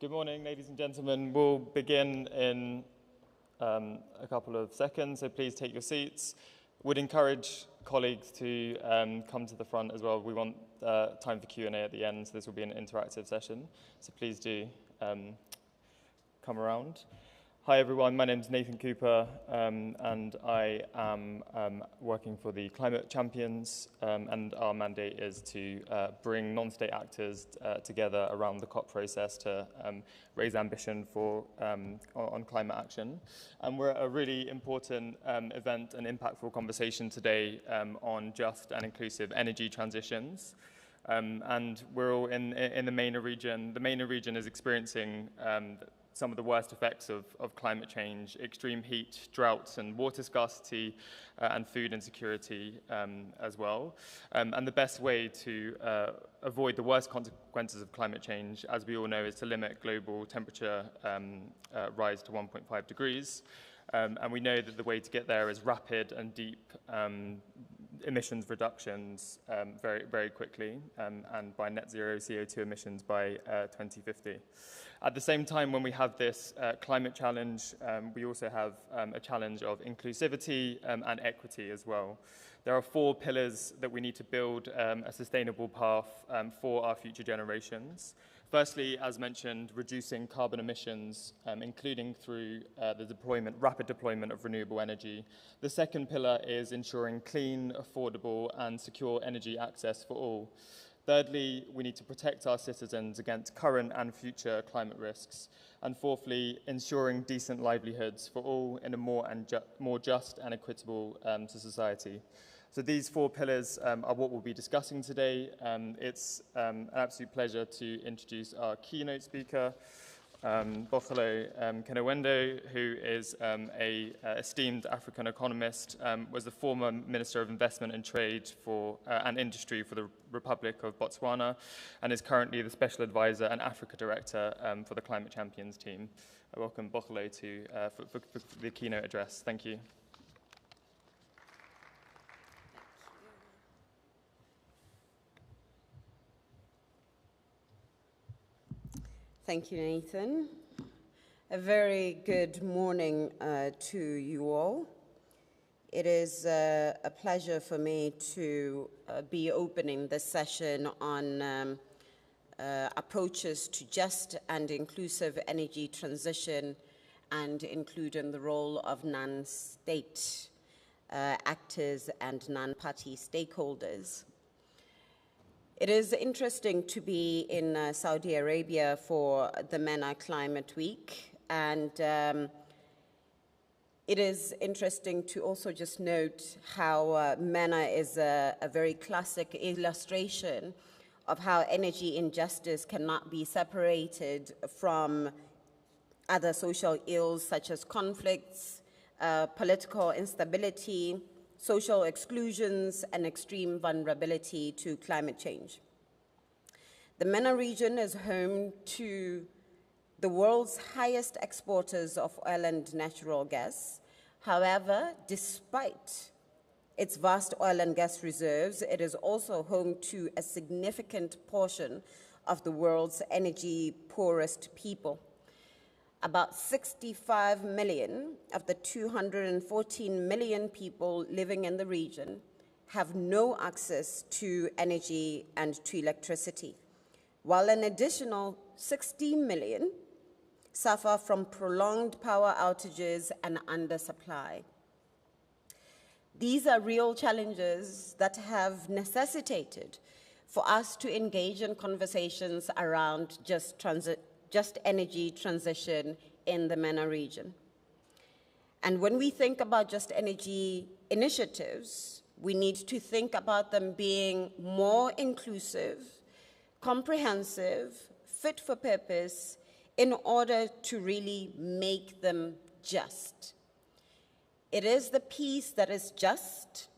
Good morning, ladies and gentlemen. We'll begin in a couple of seconds, so please take your seats. Would encourage colleagues to come to the front as well. We want time for Q&A at the end, so this will be an interactive session. So please do come around. Hi everyone, my name is Nathan Cooper and I am working for the Climate Champions and our mandate is to bring non-state actors together around the COP process to raise ambition for on climate action. And we're at a really important event and impactful conversation today on just and inclusive energy transitions. And we're all in the MENA region. The MENA region is experiencing some of the worst effects of climate change: extreme heat, droughts and water scarcity, and food insecurity as well. And the best way to avoid the worst consequences of climate change, as we all know, is to limit global temperature rise to 1.5 degrees. And we know that the way to get there is rapid and deep emissions reductions very, very quickly, and by net zero CO2 emissions by 2050. At the same time, when we have this climate challenge, we also have a challenge of inclusivity and equity as well. There are 4 pillars that we need to build a sustainable path for our future generations. Firstly, as mentioned, reducing carbon emissions, including through the rapid deployment of renewable energy. The second pillar is ensuring clean, affordable, and secure energy access for all. Thirdly, we need to protect our citizens against current and future climate risks. And fourthly, ensuring decent livelihoods for all in a more just and equitable to society. So these 4 pillars are what we'll be discussing today. It's an absolute pleasure to introduce our keynote speaker, Bokholo Kenewendo, who is an esteemed African economist, was the former Minister of Investment and Trade and Industry for the Republic of Botswana, and is currently the Special Advisor and Africa Director for the Climate Champions team. I welcome Bokholo for the keynote address. Thank you. Thank you, Nathan. A very good morning to you all. It is a pleasure for me to be opening this session on approaches to just and inclusive energy transition, and including the role of non-state actors and non-party stakeholders. It is interesting to be in Saudi Arabia for the MENA Climate Week, and it is interesting to also just note how MENA is a very classic illustration of how energy injustice cannot be separated from other social ills such as conflicts, political instability, social exclusions, and extreme vulnerability to climate change. The MENA region is home to the world's highest exporters of oil and natural gas. However, despite its vast oil and gas reserves, it is also home to a significant portion of the world's energy poorest people. About 65 million of the 214 million people living in the region have no access to energy and to electricity, while an additional 16 million suffer from prolonged power outages and undersupply. These are real challenges that have necessitated for us to engage in conversations around just energy transition in the MENA region. And when we think about just energy initiatives, we need to think about them being more inclusive, comprehensive, fit for purpose, in order to really make them just. It is the piece that is just,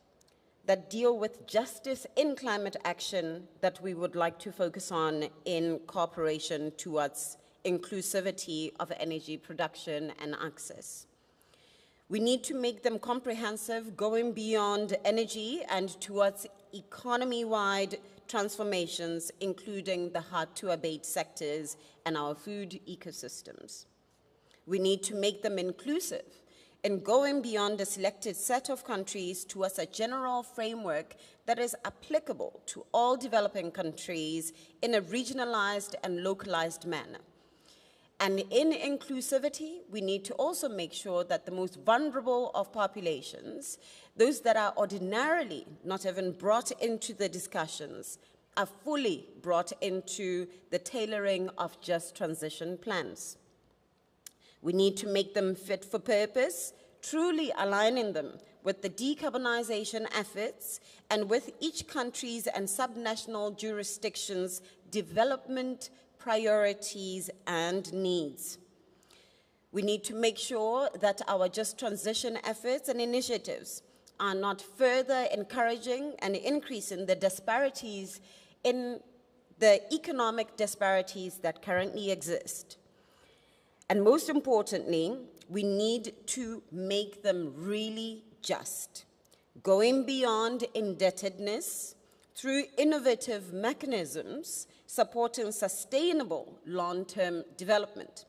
that deal with justice in climate action, that we would like to focus on in cooperation towards inclusivity of energy production and access. We need to make them comprehensive, going beyond energy and towards economy-wide transformations, including the hard-to-abate sectors and our food ecosystems. We need to make them inclusive in going beyond a selected set of countries towards a general framework that is applicable to all developing countries in a regionalized and localized manner. And in inclusivity, we need to also make sure that the most vulnerable of populations, those that are ordinarily not even brought into the discussions, are fully brought into the tailoring of just transition plans. We need to make them fit for purpose, truly aligning them with the decarbonization efforts and with each country's and subnational jurisdictions' development priorities and needs. We need to make sure that our just transition efforts and initiatives are not further encouraging and increasing the disparities in the economic disparities that currently exist. And most importantly, we need to make them really just, going beyond indebtedness through innovative mechanisms supporting sustainable long-term development.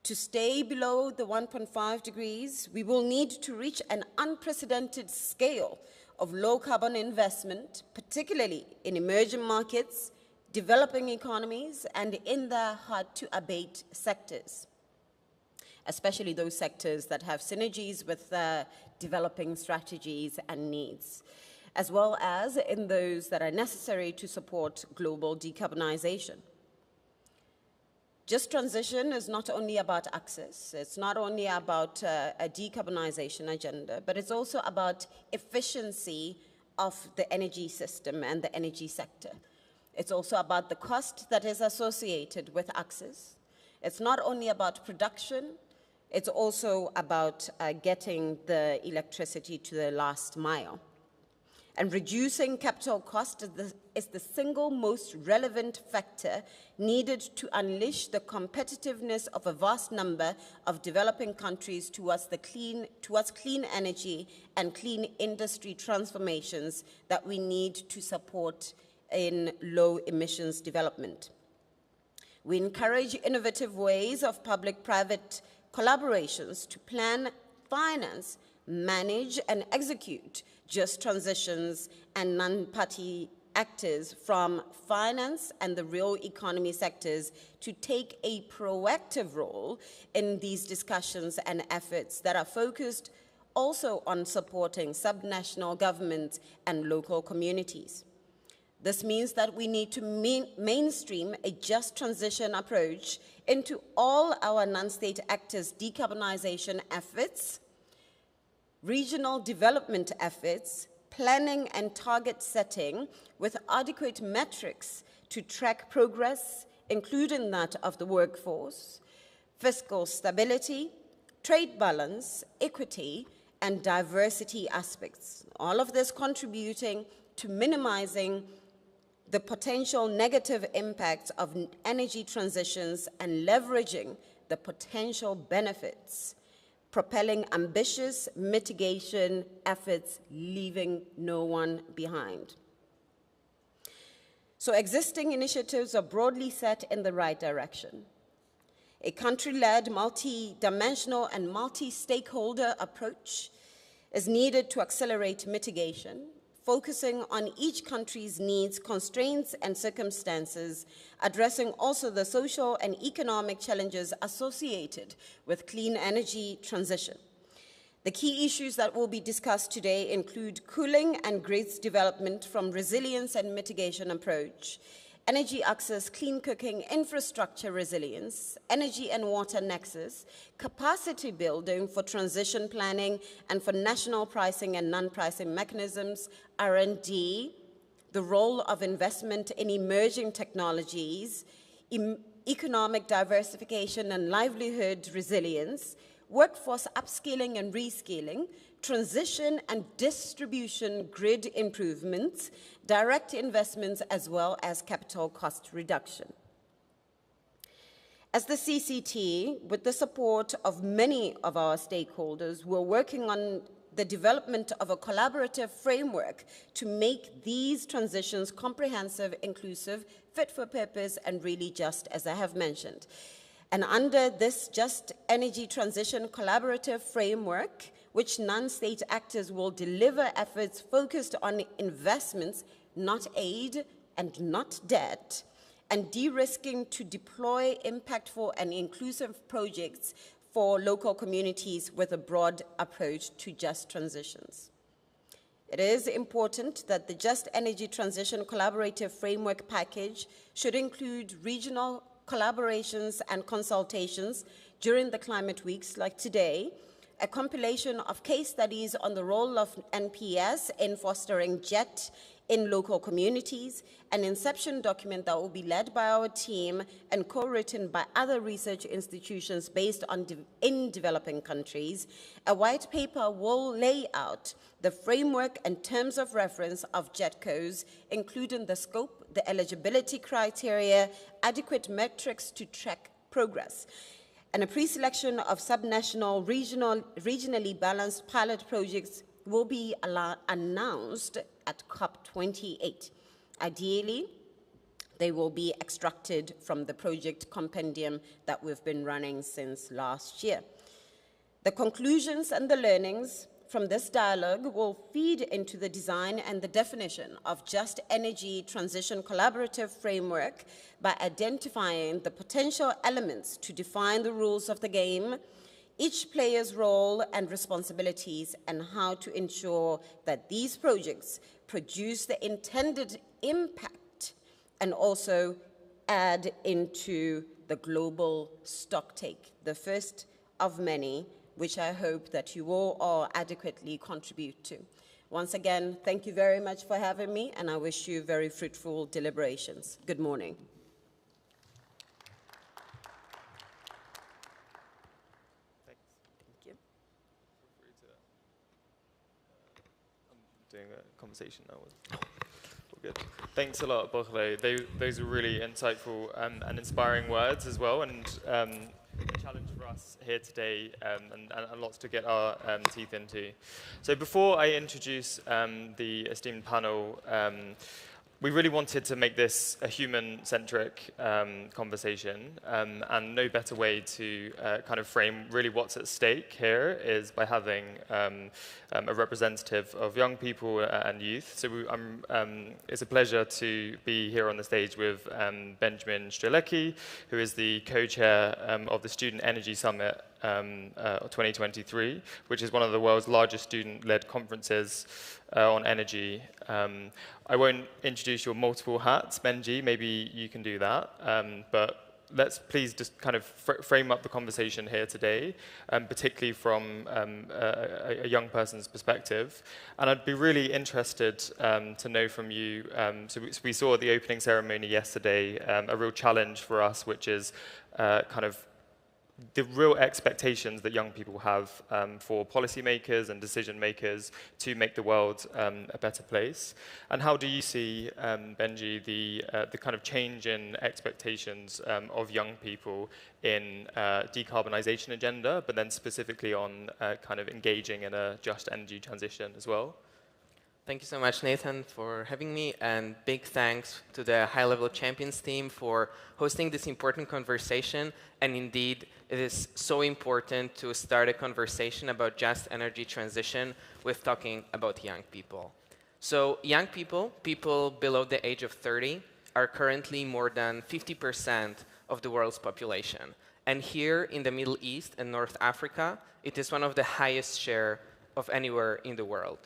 To stay below the 1.5 degrees, we will need to reach an unprecedented scale of low-carbon investment, particularly in emerging markets, developing economies, and in the hard-to-abate sectors, especially those sectors that have synergies with developing strategies and needs, as well as in those that are necessary to support global decarbonization. Just transition is not only about access, it's not only about a decarbonization agenda, but it's also about efficiency of the energy system and the energy sector. It's also about the cost that is associated with access. It's not only about production, it's also about getting the electricity to the last mile. And reducing capital cost is the single most relevant factor needed to unleash the competitiveness of a vast number of developing countries towards clean energy and clean industry transformations that we need to support in low emissions development. We encourage innovative ways of public-private collaborations to plan, finance, manage, and execute just transitions and non-party actors from finance and the real economy sectors to take a proactive role in these discussions and efforts that are focused also on supporting subnational governments and local communities. This means that we need to mainstream a just transition approach into all our non-state actors' decarbonization efforts, regional development efforts, planning and target setting with adequate metrics to track progress, including that of the workforce, fiscal stability, trade balance, equity, and diversity aspects. All of this contributing to minimizing the potential negative impacts of energy transitions and leveraging the potential benefits, propelling ambitious mitigation efforts, leaving no one behind. So existing initiatives are broadly set in the right direction. A country-led, multi-dimensional, and multi-stakeholder approach is needed to accelerate mitigation, focusing on each country's needs, constraints, and circumstances, addressing also the social and economic challenges associated with clean energy transition. The key issues that will be discussed today include cooling and grids development from resilience and mitigation approach, energy access, clean cooking, infrastructure resilience, energy and water nexus, capacity building for transition planning and for national pricing and non-pricing mechanisms, R&D, the role of investment in emerging technologies, economic diversification and livelihood resilience, workforce upskilling and reskilling, transition and distribution grid improvements, direct investments, as well as capital cost reduction. As the CCT, with the support of many of our stakeholders, we're working on the development of a collaborative framework to make these transitions comprehensive, inclusive, fit for purpose, and really just, as I have mentioned. And under this Just Energy Transition Collaborative Framework, which non-state actors will deliver efforts focused on investments, not aid and not debt, and de-risking to deploy impactful and inclusive projects for local communities with a broad approach to just transitions. It is important that the Just Energy Transition Collaborative Framework package should include regional collaborations and consultations during the climate weeks like today, a compilation of case studies on the role of NPS in fostering JET in local communities, an inception document that will be led by our team and co-written by other research institutions based on in developing countries. A white paper will lay out the framework and terms of reference of JETCOs, including the scope, the eligibility criteria, adequate metrics to track progress, and a pre-selection of subnational, regionally balanced pilot projects will be announced at COP28. Ideally, they will be extracted from the project compendium that we've been running since last year. The conclusions and the learnings from this dialogue will feed into the design and the definition of Just Energy Transition Collaborative Framework by identifying the potential elements to define the rules of the game, each player's role and responsibilities, and how to ensure that these projects produce the intended impact and also add into the global stocktake, the first of many, which I hope that you will all adequately contribute to. Once again, thank you very much for having me, and I wish you very fruitful deliberations. Good morning. Doing a conversation now. All good. Thanks a lot, Borle. Those are really insightful and inspiring words as well, and a challenge for us here today, and lots to get our teeth into. So before I introduce the esteemed panel, we really wanted to make this a human-centric conversation, and no better way to kind of frame really what's at stake here is by having a representative of young people and youth. So it's a pleasure to be here on the stage with Benjamin Strzelecki, who is the co-chair of the Student Energy Summit 2023, which is one of the world's largest student-led conferences on energy. I won't introduce your multiple hats, Benji, maybe you can do that, but let's please just kind of frame up the conversation here today, particularly from a young person's perspective. And I'd be really interested to know from you, so we saw at the opening ceremony yesterday a real challenge for us, which is kind of the real expectations that young people have for policymakers and decision makers to make the world a better place. And how do you see, Benji, the kind of change in expectations of young people in decarbonization agenda, but then specifically on kind of engaging in a just energy transition as well? Thank you so much, Nathan, for having me, and big thanks to the High Level Champions team for hosting this important conversation. And indeed, it is so important to start a conversation about just energy transition with talking about young people. So young people, people below the age of 30, are currently more than 50% of the world's population. And here in the Middle East and North Africa, it is one of the highest share of anywhere in the world.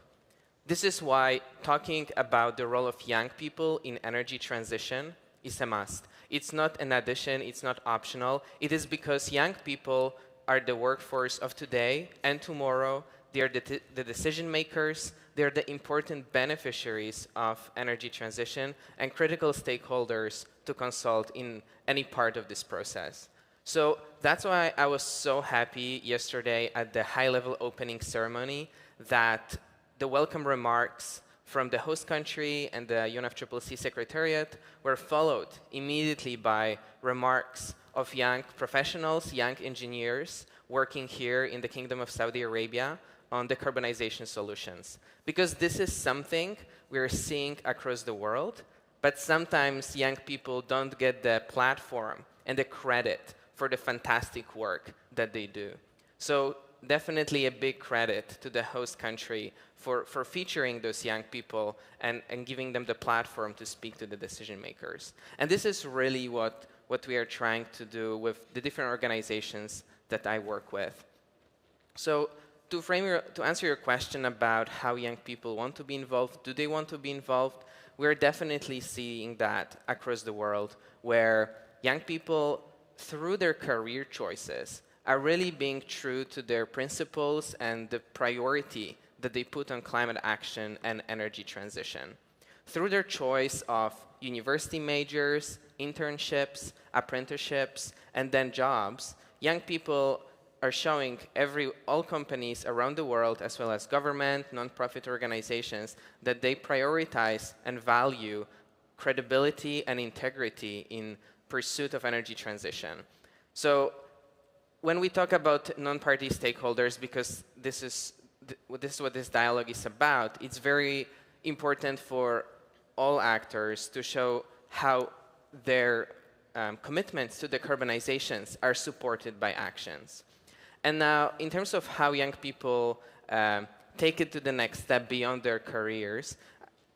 This is why talking about the role of young people in energy transition is a must. It's not an addition, it's not optional. It is because young people are the workforce of today and tomorrow. They are the decision makers, they're the important beneficiaries of energy transition and critical stakeholders to consult in any part of this process. So that's why I was so happy yesterday at the high-level opening ceremony that the welcome remarks from the host country and the UNFCCC Secretariat were followed immediately by remarks of young professionals, young engineers working here in the Kingdom of Saudi Arabia on decarbonization solutions. Because this is something we're seeing across the world, but sometimes young people don't get the platform and the credit for the fantastic work that they do. So definitely a big credit to the host country for featuring those young people and giving them the platform to speak to the decision makers. And this is really what we are trying to do with the different organizations that I work with. So to answer your question about how young people want to be involved, do they want to be involved? We're definitely seeing that across the world, where young people, through their career choices, are really being true to their principles and the priority that they put on climate action and energy transition. Through their choice of university majors, internships, apprenticeships, and then jobs, young people are showing all companies around the world, as well as government, nonprofit organizations, that they prioritize and value credibility and integrity in pursuit of energy transition. So when we talk about non-party stakeholders, because this is what this dialogue is about, it's very important for all actors to show how their commitments to decarbonizations are supported by actions. And now, in terms of how young people take it to the next step beyond their careers,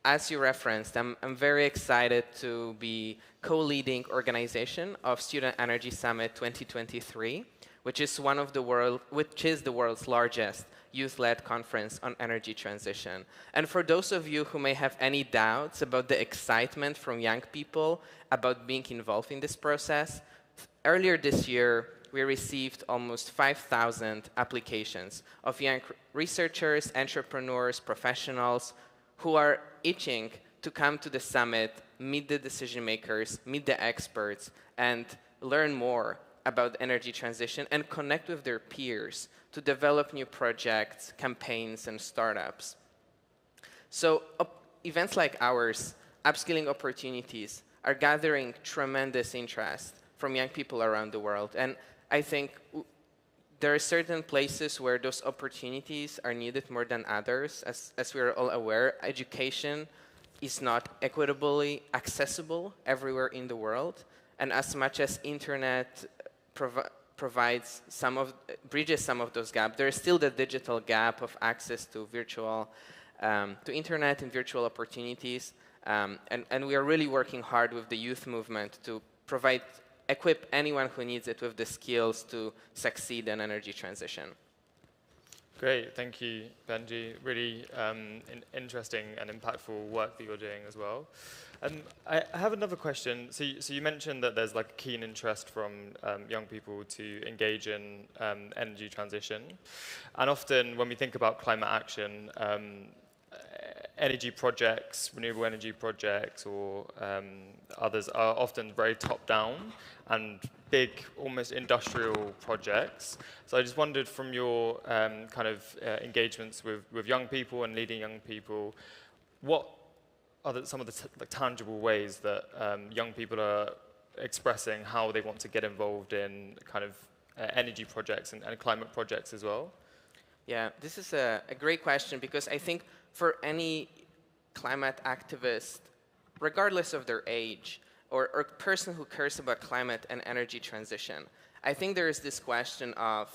as you referenced, I'm very excited to be co-leading organization of Student Energy Summit 2023, which is the world's largest youth-led conference on energy transition. And for those of you who may have any doubts about the excitement from young people about being involved in this process, earlier this year, we received almost 5,000 applications of young researchers, entrepreneurs, professionals who are itching to come to the summit, meet the decision makers, meet the experts, and learn more about energy transition and connect with their peers to develop new projects, campaigns, and startups. So events like ours, upskilling opportunities, are gathering tremendous interest from young people around the world. And I think there are certain places where those opportunities are needed more than others. As we are all aware, education is not equitably accessible everywhere in the world. And as much as internet bridges some of those gaps, there is still the digital gap of access to to internet and virtual opportunities. And we are really working hard with the youth movement to equip anyone who needs it with the skills to succeed in energy transition. Great, thank you, Benji. Really interesting and impactful work that you're doing as well. I have another question. So you mentioned that there's like a keen interest from young people to engage in energy transition. And often when we think about climate action, energy projects, renewable energy projects, or others are often very top-down and big, almost industrial projects. So I just wondered, from your kind of engagements with young people and leading young people, what are some of the tangible ways that young people are expressing how they want to get involved in kind of energy projects and climate projects as well? Yeah, this is a great question, because I think for any climate activist, regardless of their age, or person who cares about climate and energy transition, I think there is this question of,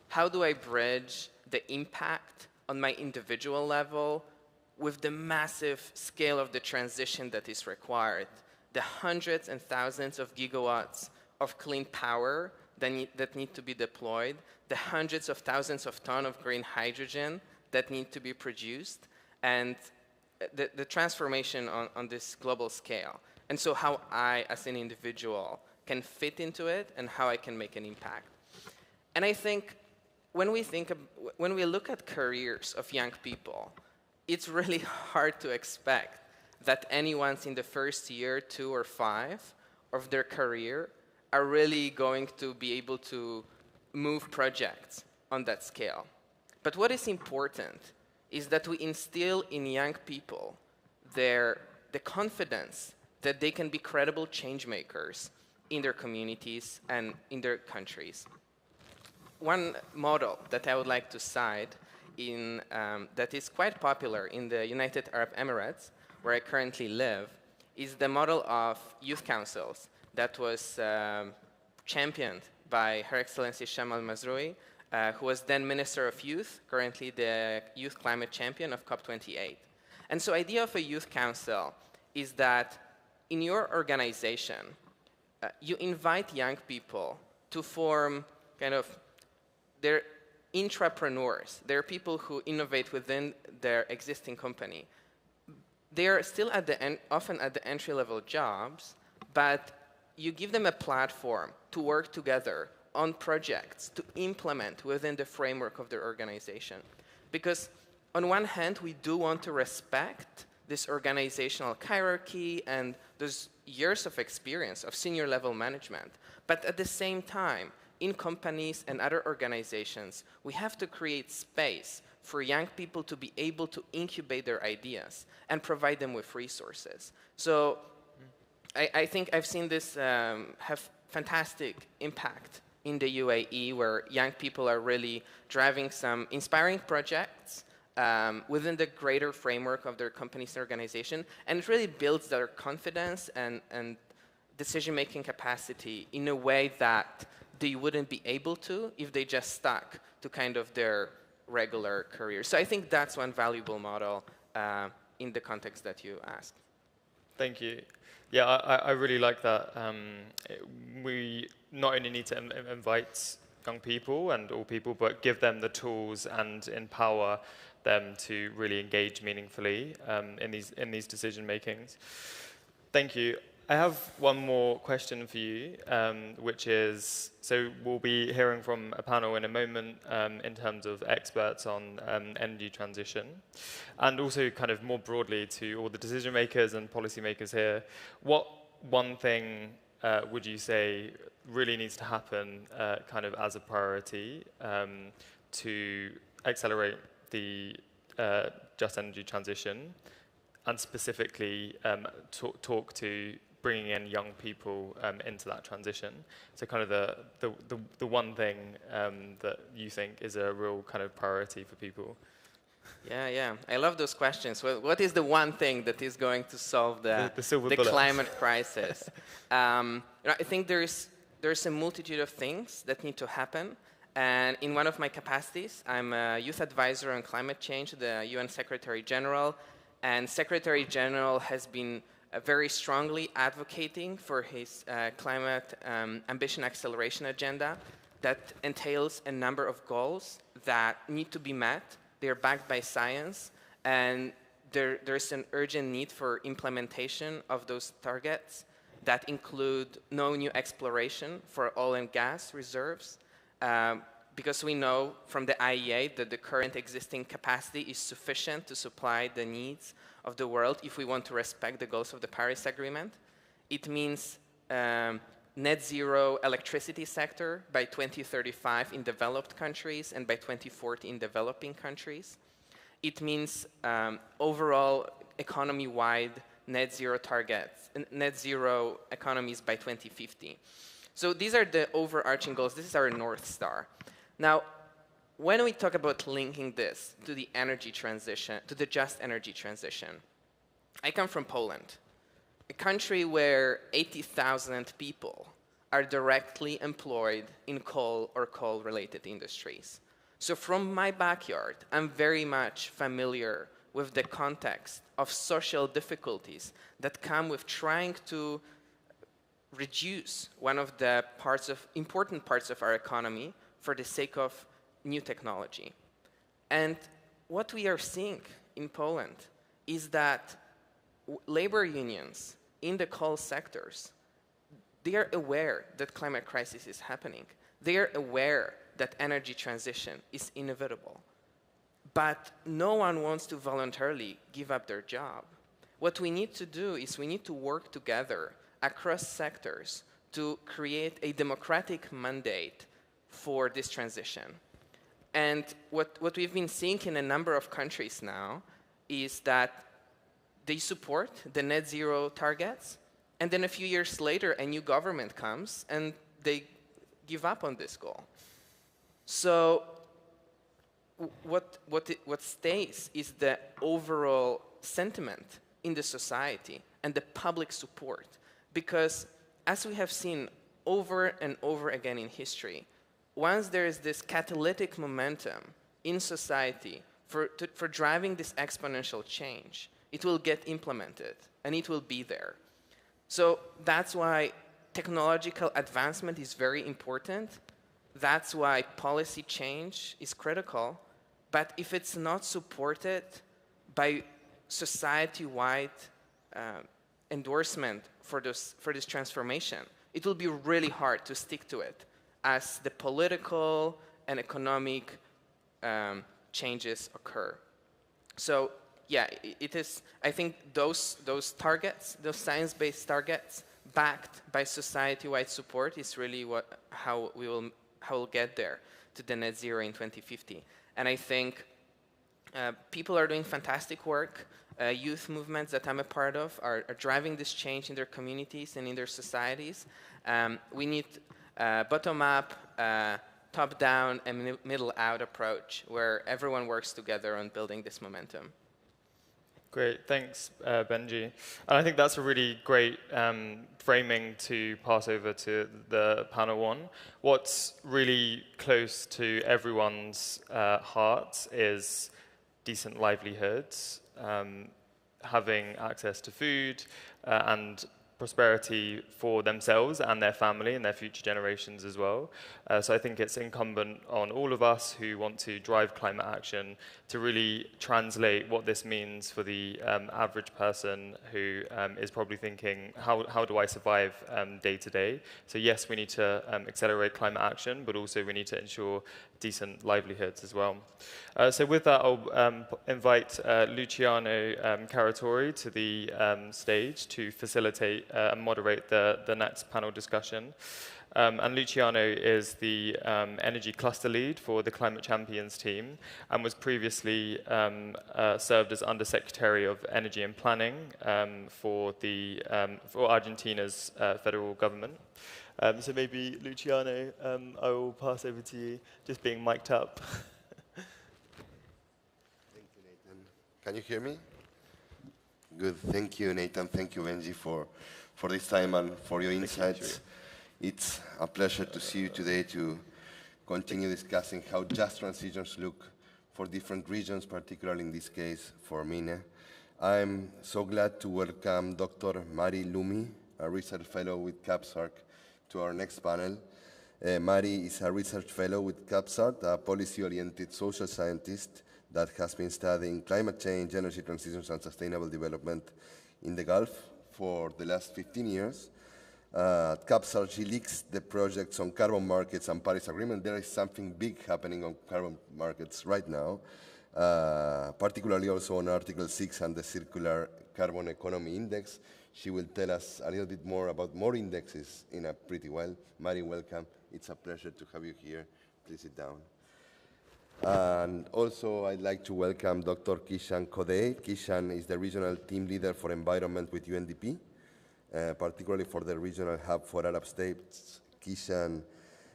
how do I bridge the impact on my individual level with the massive scale of the transition that is required, the hundreds and thousands of gigawatts of clean power that need to be deployed, the hundreds of thousands of tons of green hydrogen that need to be produced, and the transformation on this global scale. And so how I, as an individual, can fit into it and how I can make an impact. And I think when we look at careers of young people, it's really hard to expect that anyone's in the first year, 2 or 5 of their career are really going to be able to move projects on that scale. But what is important is that we instill in young people the confidence that they can be credible change makers in their communities and in their countries. One model that I would like to cite that is quite popular in the United Arab Emirates, where I currently live, is the model of youth councils that was championed by Her Excellency Sham al-Mazroui, who was then Minister of Youth, currently the Youth Climate Champion of COP28. And so the idea of a youth council is that in your organization, you invite young people to form kind of their intrapreneurs. They're people who innovate within their existing company. They're still often at the entry-level jobs, but you give them a platform to work together on projects to implement within the framework of their organization. Because on one hand, we do want to respect this organizational hierarchy and those years of experience of senior level management. But at the same time, in companies and other organizations, we have to create space for young people to be able to incubate their ideas and provide them with resources. So I think I've seen this have fantastic impact in the UAE, where young people are really driving some inspiring projects within the greater framework of their company's organization, and it really builds their confidence and decision-making capacity in a way that they wouldn't be able to if they just stuck to kind of their regular career. So I think that's one valuable model in the context that you asked. Thank you. Yeah, I really like that. We not only need to invite young people and all people, but give them the tools and empower them to really engage meaningfully in these decision makings. Thank you. I have one more question for you, which is, so we'll be hearing from a panel in a moment in terms of experts on energy transition, and also kind of more broadly to all the decision makers and policy makers here. What one thing would you say really needs to happen kind of as a priority to accelerate the just energy transition, and specifically talk to bringing in young people into that transition? So kind of the one thing that you think is a real kind of priority for people. Yeah. I love those questions. Well, what is the one thing that is going to solve the climate crisis? I think there's a multitude of things that need to happen. And in one of my capacities, I'm a youth advisor on climate change, the UN Secretary General. And Secretary General has been very strongly advocating for his climate ambition acceleration agenda that entails a number of goals that need to be met. They're backed by science, and there's an urgent need for implementation of those targets that include no new exploration for oil and gas reserves, because we know from the IEA that the current existing capacity is sufficient to supply the needs of the world if we want to respect the goals of the Paris Agreement. It means net zero electricity sector by 2035 in developed countries and by 2040 in developing countries. It means overall economy-wide net zero targets, net zero economies by 2050. So these are the overarching goals. This is our North Star. Now, when we talk about linking this to the energy transition, to the just energy transition, I come from Poland, a country where 80,000 people are directly employed in coal or coal-related industries. So from my backyard, I'm very much familiar with the context of social difficulties that come with trying to reduce one of the important parts of our economy for the sake of new technology. And what we are seeing in Poland is that labor unions in the coal sectors, they are aware that climate crisis is happening. They are aware that energy transition is inevitable. But no one wants to voluntarily give up their job. What we need to do is we need to work together across sectors to create a democratic mandate for this transition. And what we've been seeing in a number of countries now is that they support the net zero targets, and then a few years later, a new government comes and they give up on this goal. So what stays is the overall sentiment in the society and the public support. Because as we have seen over and over again in history, once there is this catalytic momentum in society for driving this exponential change, it will get implemented and it will be there. So that's why technological advancement is very important. That's why policy change is critical. But if it's not supported by society-wide endorsement for this transformation, it will be really hard to stick to it as the political and economic changes occur. So yeah, it is, I think those targets, those science-based targets backed by society-wide support is really how we'll get there to the net zero in 2050. And I think people are doing fantastic work. Youth movements that I'm a part of are driving this change in their communities and in their societies. We need bottom-up, top-down, and middle-out approach where everyone works together on building this momentum. Great, thanks, Benji. And I think that's a really great framing to pass over to the panel one. What's really close to everyone's hearts is decent livelihoods, having access to food and prosperity for themselves and their family and their future generations as well. So I think it's incumbent on all of us who want to drive climate action to really translate what this means for the average person who is probably thinking, how do I survive day to day? So yes, we need to accelerate climate action, but also we need to ensure decent livelihoods as well. So with that, I'll invite Luciano Caratori to the stage to facilitate and moderate the next panel discussion. And Luciano is the energy cluster lead for the Climate Champions team and was previously served as Undersecretary of Energy and Planning for Argentina's federal government. So maybe, Luciano, I will pass over to you, just being mic'd up. Thank you, Nathan. Can you hear me? Good. Thank you, Nathan. Thank you, Benji, for this time and for your insights. It's a pleasure to see you today to continue discussing how just transitions look for different regions, particularly in this case for MENA. I'm so glad to welcome Dr. Mari Lumi, a research fellow with CAPSARC, to our next panel. Mari is a research fellow with CAPSARC, a policy-oriented social scientist that has been studying climate change, energy transitions, and sustainable development in the Gulf for the last 15 years. At CAPSARC, she leads the projects on carbon markets and Paris Agreement. There is something big happening on carbon markets right now, particularly also on Article 6 and the Circular Carbon Economy Index. She will tell us a little bit more about more indexes in a pretty while. Mari, welcome. It's a pleasure to have you here. Please sit down. And also, I'd like to welcome Dr. Kishan Kodey. Kishan is the regional team leader for environment with UNDP, particularly for the regional hub for Arab states. Kishan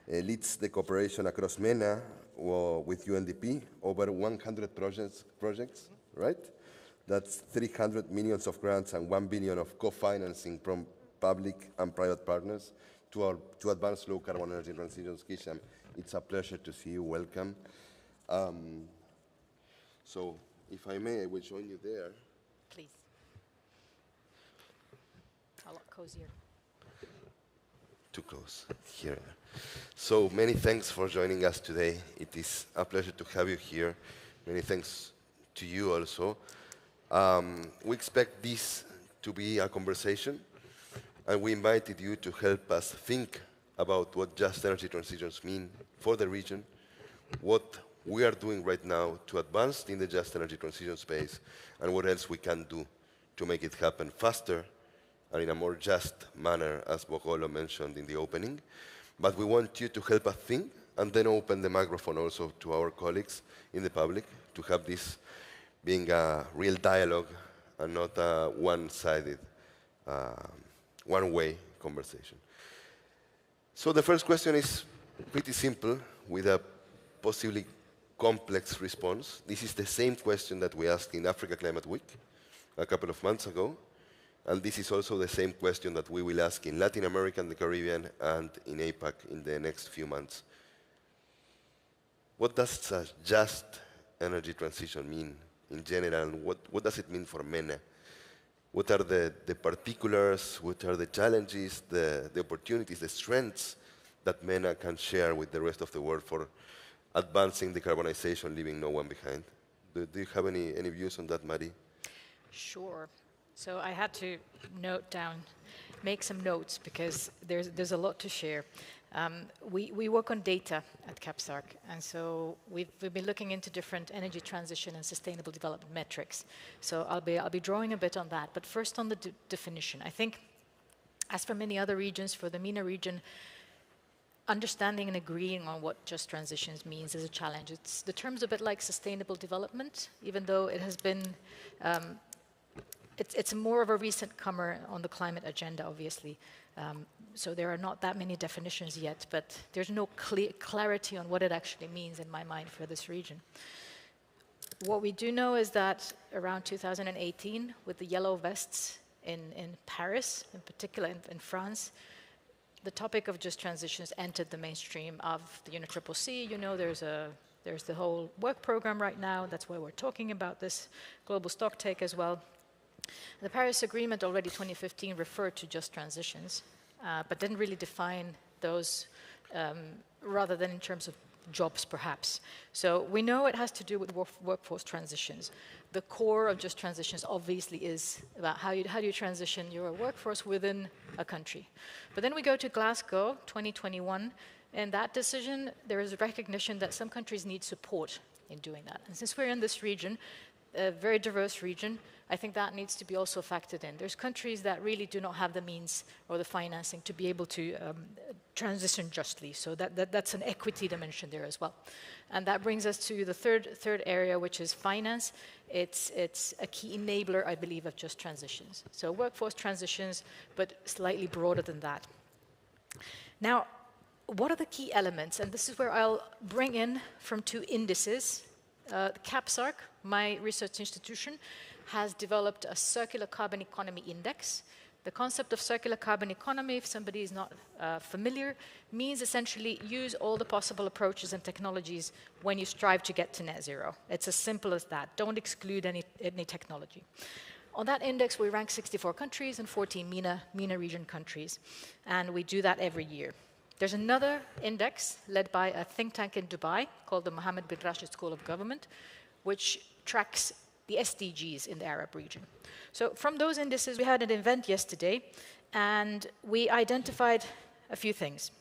leads the cooperation across MENA with UNDP, over 100 projects, right? That's 300 million of grants and 1 billion of co-financing from public and private partners to advance low carbon energy transitions. Kishan, it's a pleasure to see you. Welcome. So, if I may, I will join you there. Please. A lot cozier. Too close. Here. So, many thanks for joining us today. It is a pleasure to have you here. Many thanks to you also. We expect this to be a conversation, and we invited you to help us think about what just energy transitions mean for the region, what we are doing right now to advance in the just energy transition space, and what else we can do to make it happen faster and in a more just manner, as Bogolo mentioned in the opening. But we want you to help us think and then open the microphone also to our colleagues in the public to have this being a real dialogue and not a one-sided, one-way conversation. So the first question is pretty simple, with a possibly complex response. This is the same question that we asked in Africa Climate Week a couple of months ago. And this is also the same question that we will ask in Latin America and the Caribbean and in APAC in the next few months. What does a just energy transition mean in general? And what does it mean for MENA? What are the particulars? What are the challenges, the opportunities, the strengths that MENA can share with the rest of the world for advancing decarbonization, leaving no one behind? Do you have any views on that, Mari? Sure. So I had to make some notes because there's a lot to share. We work on data at CAPSARC, and so we've been looking into different energy transition and sustainable development metrics. So I'll be drawing a bit on that. But first on the definition. I think, as for many other regions, for the MENA region, understanding and agreeing on what just transitions means is a challenge. The term's a bit like sustainable development, even though it has been it's more of a recent comer on the climate agenda, obviously. So there are not that many definitions yet, but there's no clarity on what it actually means in my mind for this region. What we do know is that around 2018, with the yellow vests in Paris, in particular in France, the topic of just transitions entered the mainstream of the UNFCCC. You know, there's the whole work program right now. That's why we're talking about this global stocktake as well. The Paris Agreement already 2015 referred to just transitions, but didn't really define those rather than in terms of jobs, perhaps. So we know it has to do with workforce transitions. The core of just transitions obviously is about how do you transition your workforce within a country. But then we go to Glasgow 2021, and that decision, there is a recognition that some countries need support in doing that. And since we're in this region, a very diverse region, I think that needs to be also factored in. There's countries that really do not have the means or the financing to be able to transition justly. So that's an equity dimension there as well. And that brings us to the third area, which is finance. It's a key enabler, I believe, of just transitions. So workforce transitions, but slightly broader than that. Now, what are the key elements? And this is where I'll bring in from two indices. CAPSARC, my research institution, has developed a circular carbon economy index. The concept of circular carbon economy, if somebody is not familiar, means essentially use all the possible approaches and technologies when you strive to get to net zero. It's as simple as that. Don't exclude any technology. On that index, we rank 64 countries and 14 MENA region countries, and we do that every year. There's another index led by a think tank in Dubai called the Mohammed bin Rashid School of Government, which tracks the SDGs in the Arab region. So from those indices, we had an event yesterday, and we identified a few things.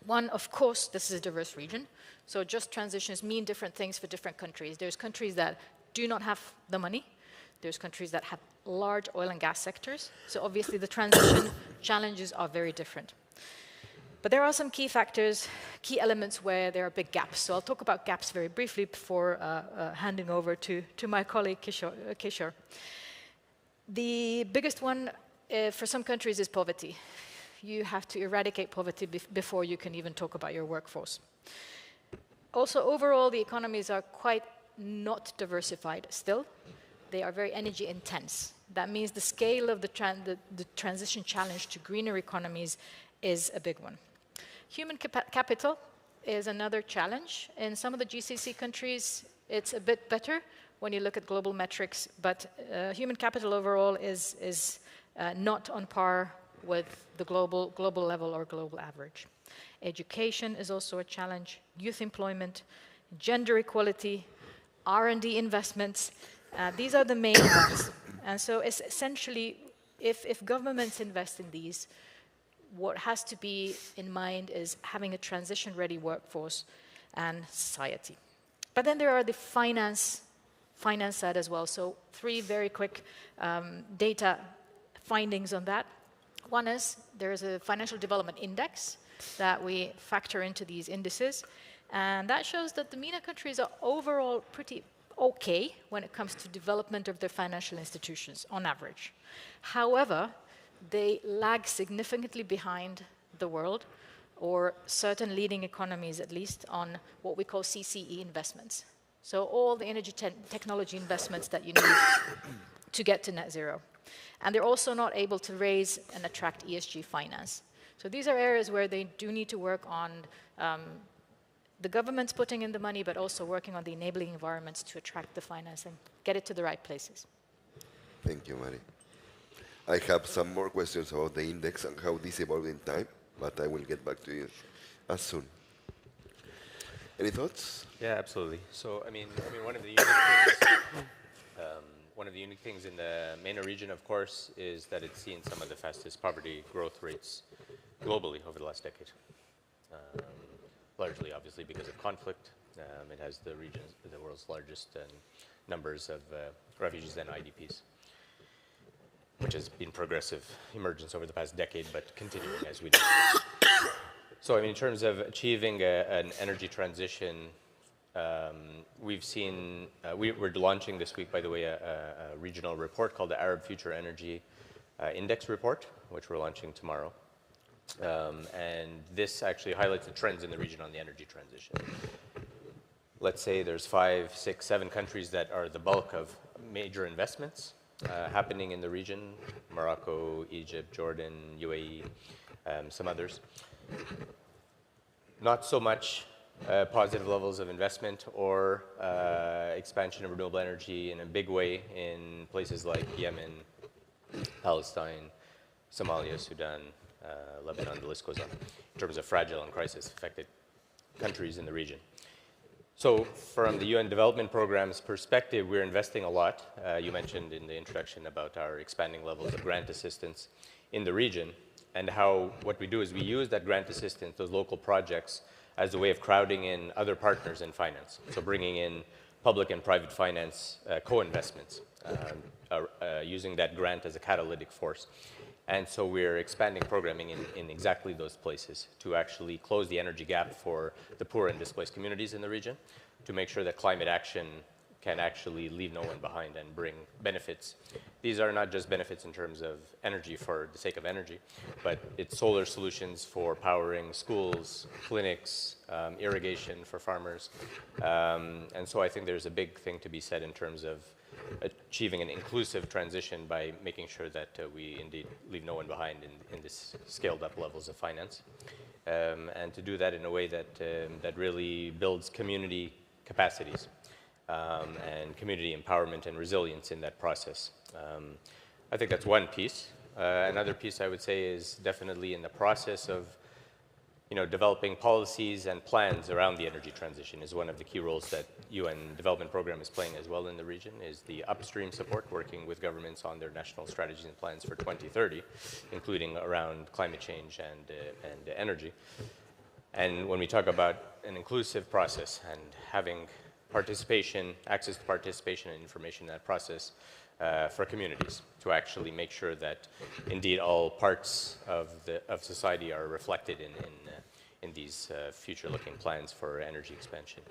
One, of course, this is a diverse region, so just transitions mean different things for different countries. There's countries that do not have the money. There's countries that have large oil and gas sectors. So obviously the transition challenges are very different. But there are some key factors, key elements where there are big gaps. So I'll talk about gaps very briefly before handing over to my colleague Kishore. The biggest one for some countries is poverty. You have to eradicate poverty before you can even talk about your workforce. Also, overall, the economies are quite not diversified still. They are very energy intense. That means the scale of the transition challenge to greener economies is a big one. Human capital is another challenge. In some of the GCC countries, it's a bit better when you look at global metrics, but human capital overall is not on par with the global level or global average. Education is also a challenge, youth employment, gender equality, R&D investments. These are the main ones. And so it's essentially, if governments invest in these, what has to be in mind is having a transition-ready workforce and society. But then there are the finance side as well. So 3 very quick data findings on that. One is there is a financial development index that we factor into these indices. And that shows that the MENA countries are overall pretty okay when it comes to development of their financial institutions on average. However, they lag significantly behind the world or certain leading economies at least, on what we call CCE investments. So all the energy technology investments that you need to get to net zero. And they're also not able to raise and attract ESG finance. So these are areas where they do need to work on the government's putting in the money, but also working on the enabling environments to attract the finance and get it to the right places. Thank you, Mari. I have some more questions about the index and how this evolved in time, but I will get back to you as soon. Any thoughts? Yeah, absolutely. So, I mean, one of the unique things, in the MENA region, of course, is that it's seen some of the fastest poverty growth rates globally over the last decade. Largely, obviously, because of conflict. It has the world's largest numbers of refugees and IDPs, which has been progressive emergence over the past decade, but continuing as we do. So, I mean, in terms of achieving an energy transition, we've seen, we're launching this week, by the way, a regional report called the Arab Future Energy Index Report, which we're launching tomorrow. And this actually highlights the trends in the region on the energy transition. Let's say there's 5, 6, 7 countries that are the bulk of major investments happening in the region: Morocco, Egypt, Jordan, UAE, some others. Not so much positive levels of investment or expansion of renewable energy in a big way in places like Yemen, Palestine, Somalia, Sudan, Lebanon, the list goes on, in terms of fragile and crisis-affected countries in the region. So from the UN Development Programme's perspective, we're investing a lot. You mentioned in the introduction about our expanding levels of grant assistance in the region, and how what we do is we use that grant assistance, those local projects, as a way of crowding in other partners in finance. So bringing in public and private finance co-investments, using that grant as a catalytic force. And so we're expanding programming in exactly those places to actually close the energy gap for the poor and displaced communities in the region, to make sure that climate action can actually leave no one behind and bring benefits. These are not just benefits in terms of energy for the sake of energy, but it's solar solutions for powering schools, clinics, irrigation for farmers. And so I think there's a big thing to be said in terms of achieving an inclusive transition by making sure that we indeed leave no one behind in this scaled up levels of finance. And to do that in a way that, that really builds community capacities. And community empowerment and resilience in that process. I think that's one piece. Another piece I would say is definitely in the process of developing policies and plans around the energy transition is one of the key roles that UN Development Programme is playing as well in the region, is the upstream support, working with governments on their national strategies and plans for 2030, including around climate change and energy. And when we talk about an inclusive process and having participation, access to participation and information in that process for communities, to actually make sure that indeed all parts of society are reflected in these future-looking plans for energy expansion.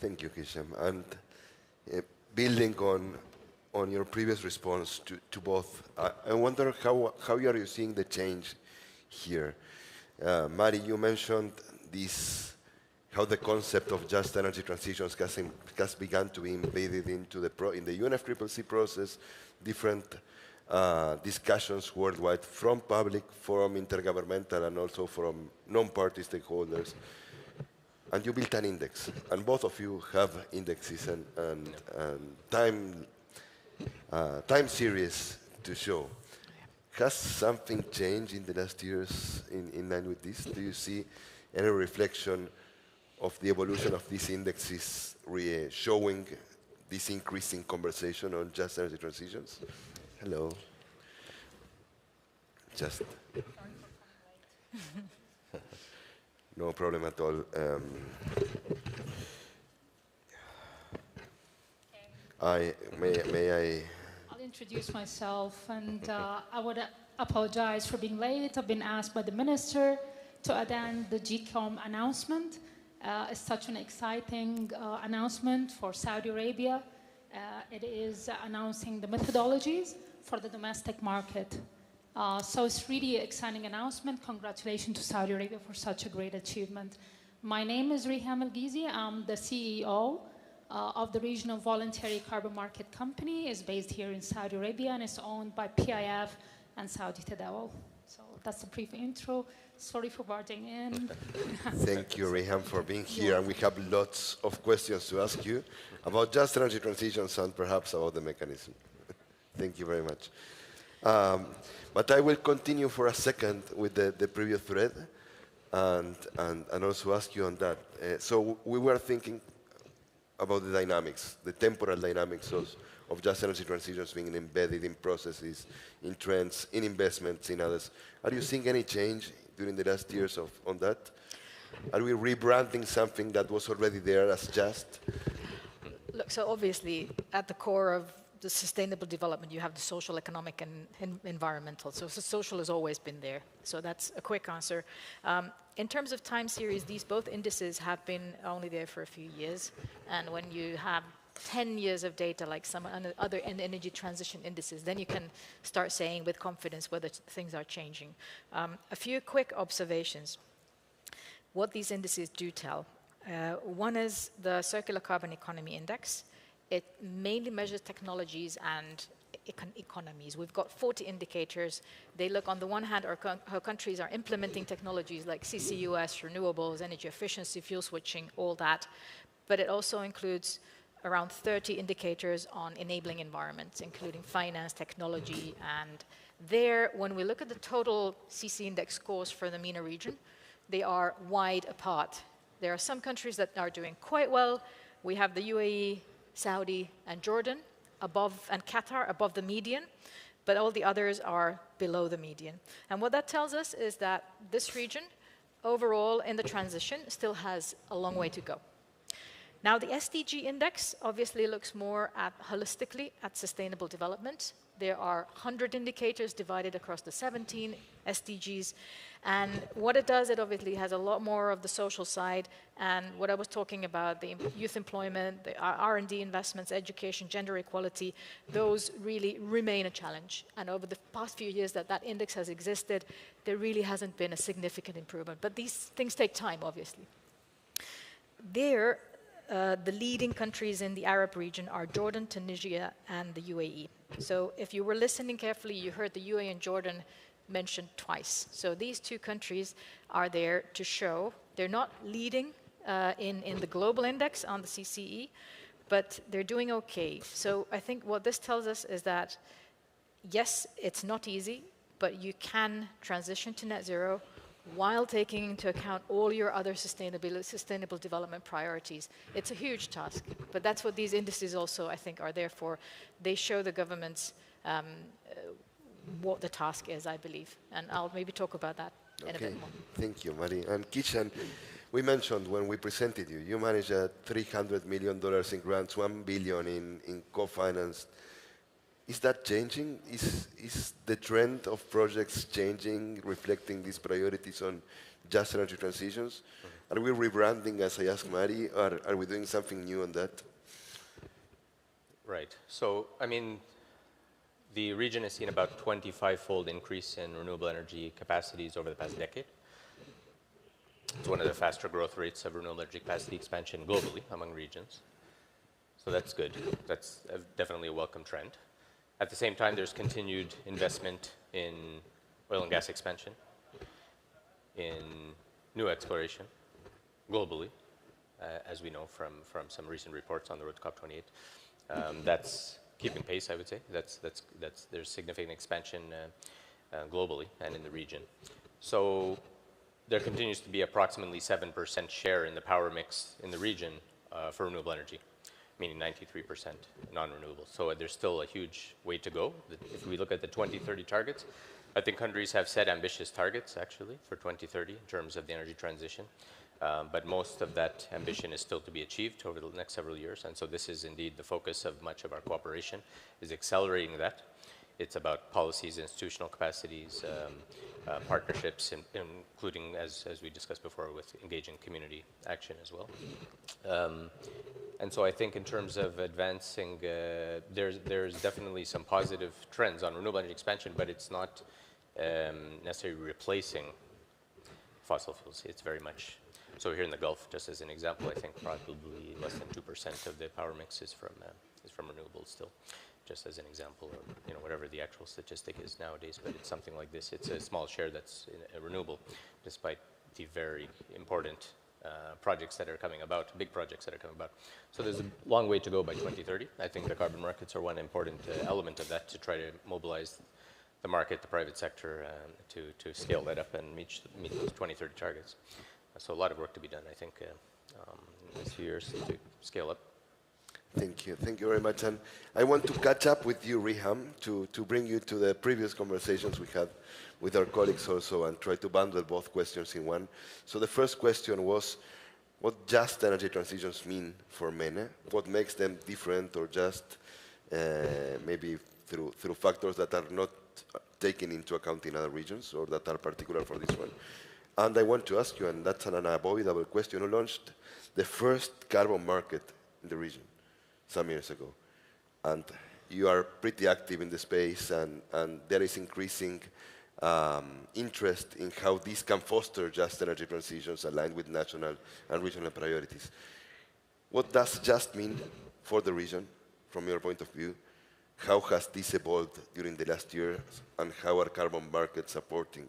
Thank you, Hisham. And building on your previous response to both, I wonder how are you seeing the change here? Mari, you mentioned this, how the concept of just energy transitions has begun to be embedded into in the UNFCCC process, different discussions worldwide, from public, from intergovernmental, and also from non-party stakeholders. And you built an index, and both of you have indexes and time series to show. Has something changed in the last years in line with this? Do you see any reflection of the evolution of these indexes showing this increasing conversation on just energy transitions? Hello. Just. No problem at all. May I? I'll introduce myself, and I would apologize for being late. I've been asked by the minister to attend the GCOM announcement. It's such an exciting announcement for Saudi Arabia. It is announcing the methodologies for the domestic market. So it's really an exciting announcement. Congratulations to Saudi Arabia for such a great achievement. My name is Riham El-Ghizi. I'm the CEO of the Regional Voluntary Carbon Market Company. It's based here in Saudi Arabia and it's owned by PIF and Saudi Tadawul. So that's a brief intro. Sorry for barging in. Thank you, Riham, for being here. And we have lots of questions to ask you about just energy transitions and perhaps about the mechanism. Thank you very much. But I will continue for a second with the previous thread and also ask you on that. So we were thinking about the dynamics, the temporal dynamics of just energy transitions being embedded in processes, in trends, in investments, in others. Are you seeing any change during the last years on that? Are we rebranding something that was already there as just? Look, so obviously, at the core of the sustainable development, you have the social, economic, and environmental. So the social has always been there. So that's a quick answer. In terms of time series, these both indices have been only there for a few years. And when you have 10 years of data, like some other energy transition indices, then you can start saying with confidence whether things are changing. A few quick observations. What these indices do tell. One is the Circular Carbon Economy Index. It mainly measures technologies and economies. We've got 40 indicators. They look, on the one hand, how countries are implementing technologies like CCUS, renewables, energy efficiency, fuel switching, all that. But it also includes around 30 indicators on enabling environments, including finance, technology, and there, when we look at the total CC index scores for the MENA region, they are wide apart. There are some countries that are doing quite well. We have the UAE, Saudi, and Jordan above, and Qatar above the median, but all the others are below the median. And what that tells us is that this region, overall in the transition, still has a long way to go. Now, the SDG index obviously looks more at holistically at sustainable development. There are 100 indicators divided across the 17 SDGs. And what it does, it obviously has a lot more of the social side. And what I was talking about, the youth employment, the R&D investments, education, gender equality, those really remain a challenge. And over the past few years that index has existed, there really hasn't been a significant improvement. But these things take time, obviously. There, the leading countries in the Arab region are Jordan, Tunisia, and the UAE. So if you were listening carefully, you heard the UAE and Jordan mentioned twice. So these two countries are there to show they're not leading in the global index on the CCE, but they're doing okay. So I think what this tells us is that, yes, it's not easy, but you can transition to net zero while taking into account all your other sustainable development priorities. It's a huge task, but that's what these indices also, I think, are there for. They show the governments what the task is, I believe. And I'll maybe talk about that in a bit more. Thank you, Mari. And Kishan, we mentioned when we presented you, you manage $300 million in grants, $1 billion in co-finance. Is that changing? Is the trend of projects changing, reflecting these priorities on just energy transitions? Are we rebranding, as I asked Mari, or are we doing something new on that? Right. So, I mean, the region has seen about 25-fold increase in renewable energy capacities over the past decade. It's one of the faster growth rates of renewable energy capacity expansion globally among regions. So that's good. That's definitely a welcome trend. At the same time, there's continued investment in oil and gas expansion, in new exploration globally, as we know from some recent reports on the road to COP28. That's keeping pace, I would say. There's significant expansion globally and in the region. So there continues to be approximately 7% share in the power mix in the region for renewable energy, meaning 93% non-renewable. So there's still a huge way to go. If we look at the 2030 targets, I think countries have set ambitious targets, actually, for 2030 in terms of the energy transition. But most of that ambition is still to be achieved over the next several years. And so this is indeed the focus of much of our cooperation, is accelerating that. It's about policies, institutional capacities, partnerships, including, as we discussed before, with engaging community action as well. And so I think in terms of advancing, there's definitely some positive trends on renewable energy expansion, but it's not necessarily replacing fossil fuels. It's very much, so here in the Gulf, just as an example, I think probably less than 2% of the power mix is from renewables still, just as an example, or whatever the actual statistic is nowadays, but it's something like this. It's a small share that's renewable, despite the very important projects that are coming about, big projects that are coming about. So there's a long way to go by 2030. I think the carbon markets are one important element of that, to try to mobilize the market, the private sector, to scale that up and meet those 2030 targets. So a lot of work to be done, I think, in these few years to scale up. Thank you. Thank you very much. And I want to catch up with you, Riham, to bring you to the previous conversations we had with our colleagues also, and try to bundle both questions in one. So the first question was, what just energy transitions mean for MENA? What makes them different, or just maybe through factors that are not taken into account in other regions, or that are particular for this one? And I want to ask you, and that's an unavoidable question, who launched the first carbon market in the region some years ago? And you are pretty active in the space, and there is increasing interest in how this can foster just energy transitions aligned with national and regional priorities. What does just mean for the region, from your point of view? How has this evolved during the last year, and how are carbon markets supporting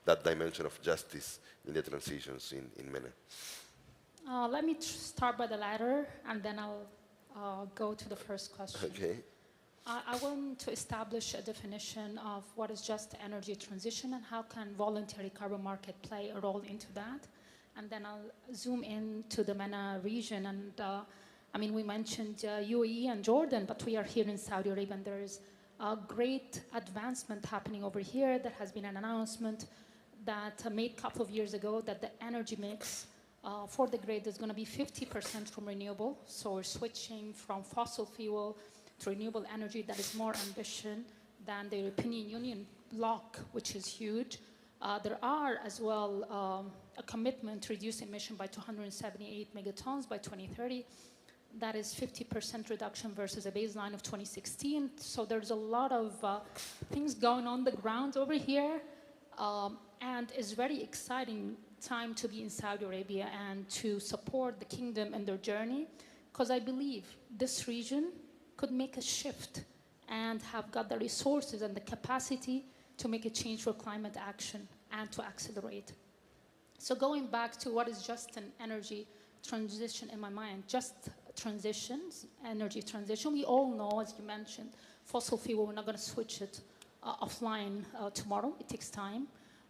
that dimension of justice in the transitions in MENA? Let me start by the latter, and then I'll go to the first question. Okay. I want to establish a definition of what is just energy transition, and how can voluntary carbon market play a role into that. And then I'll zoom in to the MENA region. And I mean, we mentioned UAE and Jordan, but we are here in Saudi Arabia, and there is a great advancement happening over here. There has been an announcement that made a couple of years ago that the energy mix for the grid is going to be 50% from renewable. So we're switching from fossil fuel to renewable energy. That is more ambition than the European Union bloc, which is huge. There are as well a commitment to reduce emission by 278 megatons by 2030. That is 50% reduction versus a baseline of 2016. So there's a lot of things going on the ground over here. And it's very exciting time to be in Saudi Arabia and to support the kingdom in their journey, because I believe this region could make a shift and have got the resources and the capacity to make a change for climate action and to accelerate. So going back to what is just an energy transition in my mind, just transitions, energy transition, we all know, as you mentioned, fossil fuel, we're not going to switch it offline tomorrow. It takes time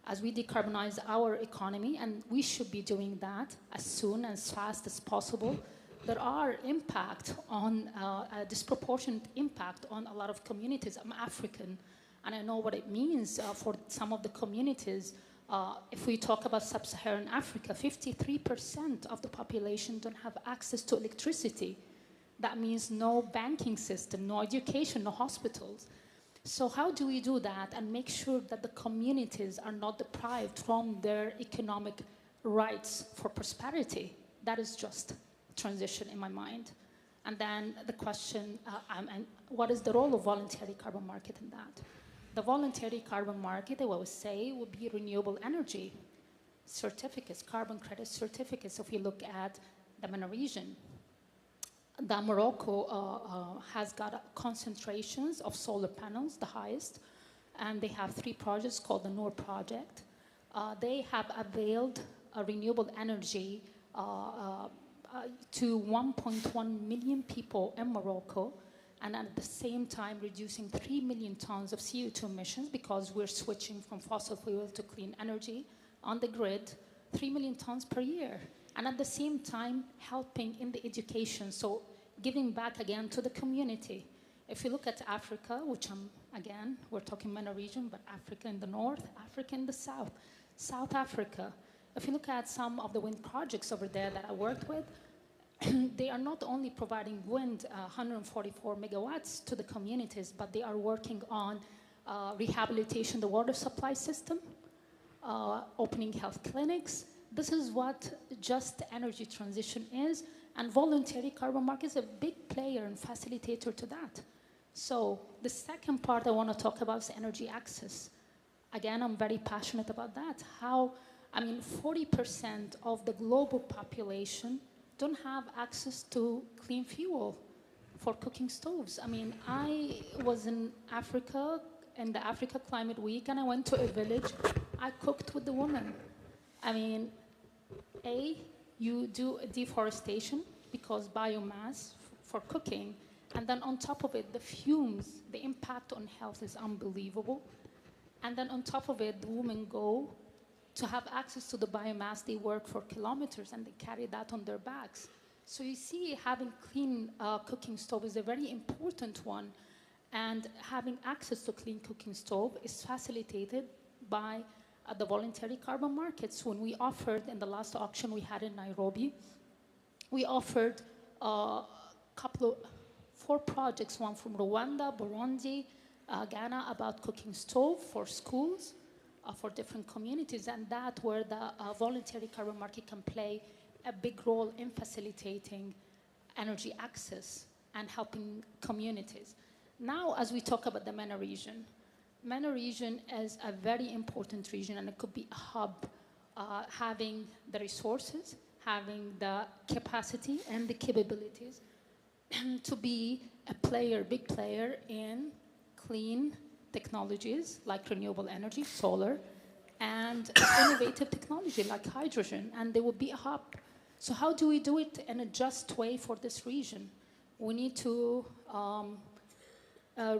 as we decarbonize our economy, and we should be doing that as soon, as fast as possible. There are impact on, a disproportionate impact on a lot of communities. I'm African, and I know what it means for some of the communities. If we talk about sub-Saharan Africa, 53% of the population don't have access to electricity. That means no banking system, no education, no hospitals. So how do we do that and make sure that the communities are not deprived from their economic rights for prosperity? That is just transition in my mind. And then the question, what is the role of voluntary carbon market in that? The voluntary carbon market, I would say, would be renewable energy certificates, carbon credit certificates. If we look at the MENA region, Morocco has got concentrations of solar panels, the highest, and they have 3 projects called the Noor project. They have availed renewable energy to 1.1 million people in Morocco, and at the same time reducing 3 million tons of CO2 emissions, because we're switching from fossil fuel to clean energy on the grid, 3 million tons per year. And at the same time helping in the education, so giving back again to the community. If you look at Africa, which again, we're talking MENA region, but Africa in the north, Africa in the south, South Africa. If you look at some of the wind projects over there that I worked with, they are not only providing wind, 144 megawatts to the communities, but they are working on rehabilitation, the water supply system, opening health clinics. This is what just energy transition is, and voluntary carbon market is a big player and facilitator to that. So the second part I want to talk about is energy access. again, I'm very passionate about that. How, I mean, 40% of the global population don't have access to clean fuel for cooking stoves. I mean, I was in Africa, in the Africa Climate Week, and I went to a village. I cooked with the women. I mean, you do deforestation because biomass for cooking, and then on top of it, the fumes, the impact on health is unbelievable. And then on top of it, the women go to have access to the biomass. They work for kilometers and they carry that on their backs. So you see, having clean cooking stove is a very important one, and having access to clean cooking stove is facilitated by the voluntary carbon markets. When we offered, in the last auction we had in Nairobi, we offered 4 projects, one from Rwanda, Burundi, Ghana, about cooking stove for schools, for different communities, and that where the voluntary carbon market can play a big role in facilitating energy access and helping communities. Now, as we talk about the MENA region is a very important region, and it could be a hub, having the resources, having the capacity and the capabilities to be a player, big player in clean technologies like renewable energy, solar, and innovative technology like hydrogen, and there will be a hub. So how do we do it in a just way for this region? We need to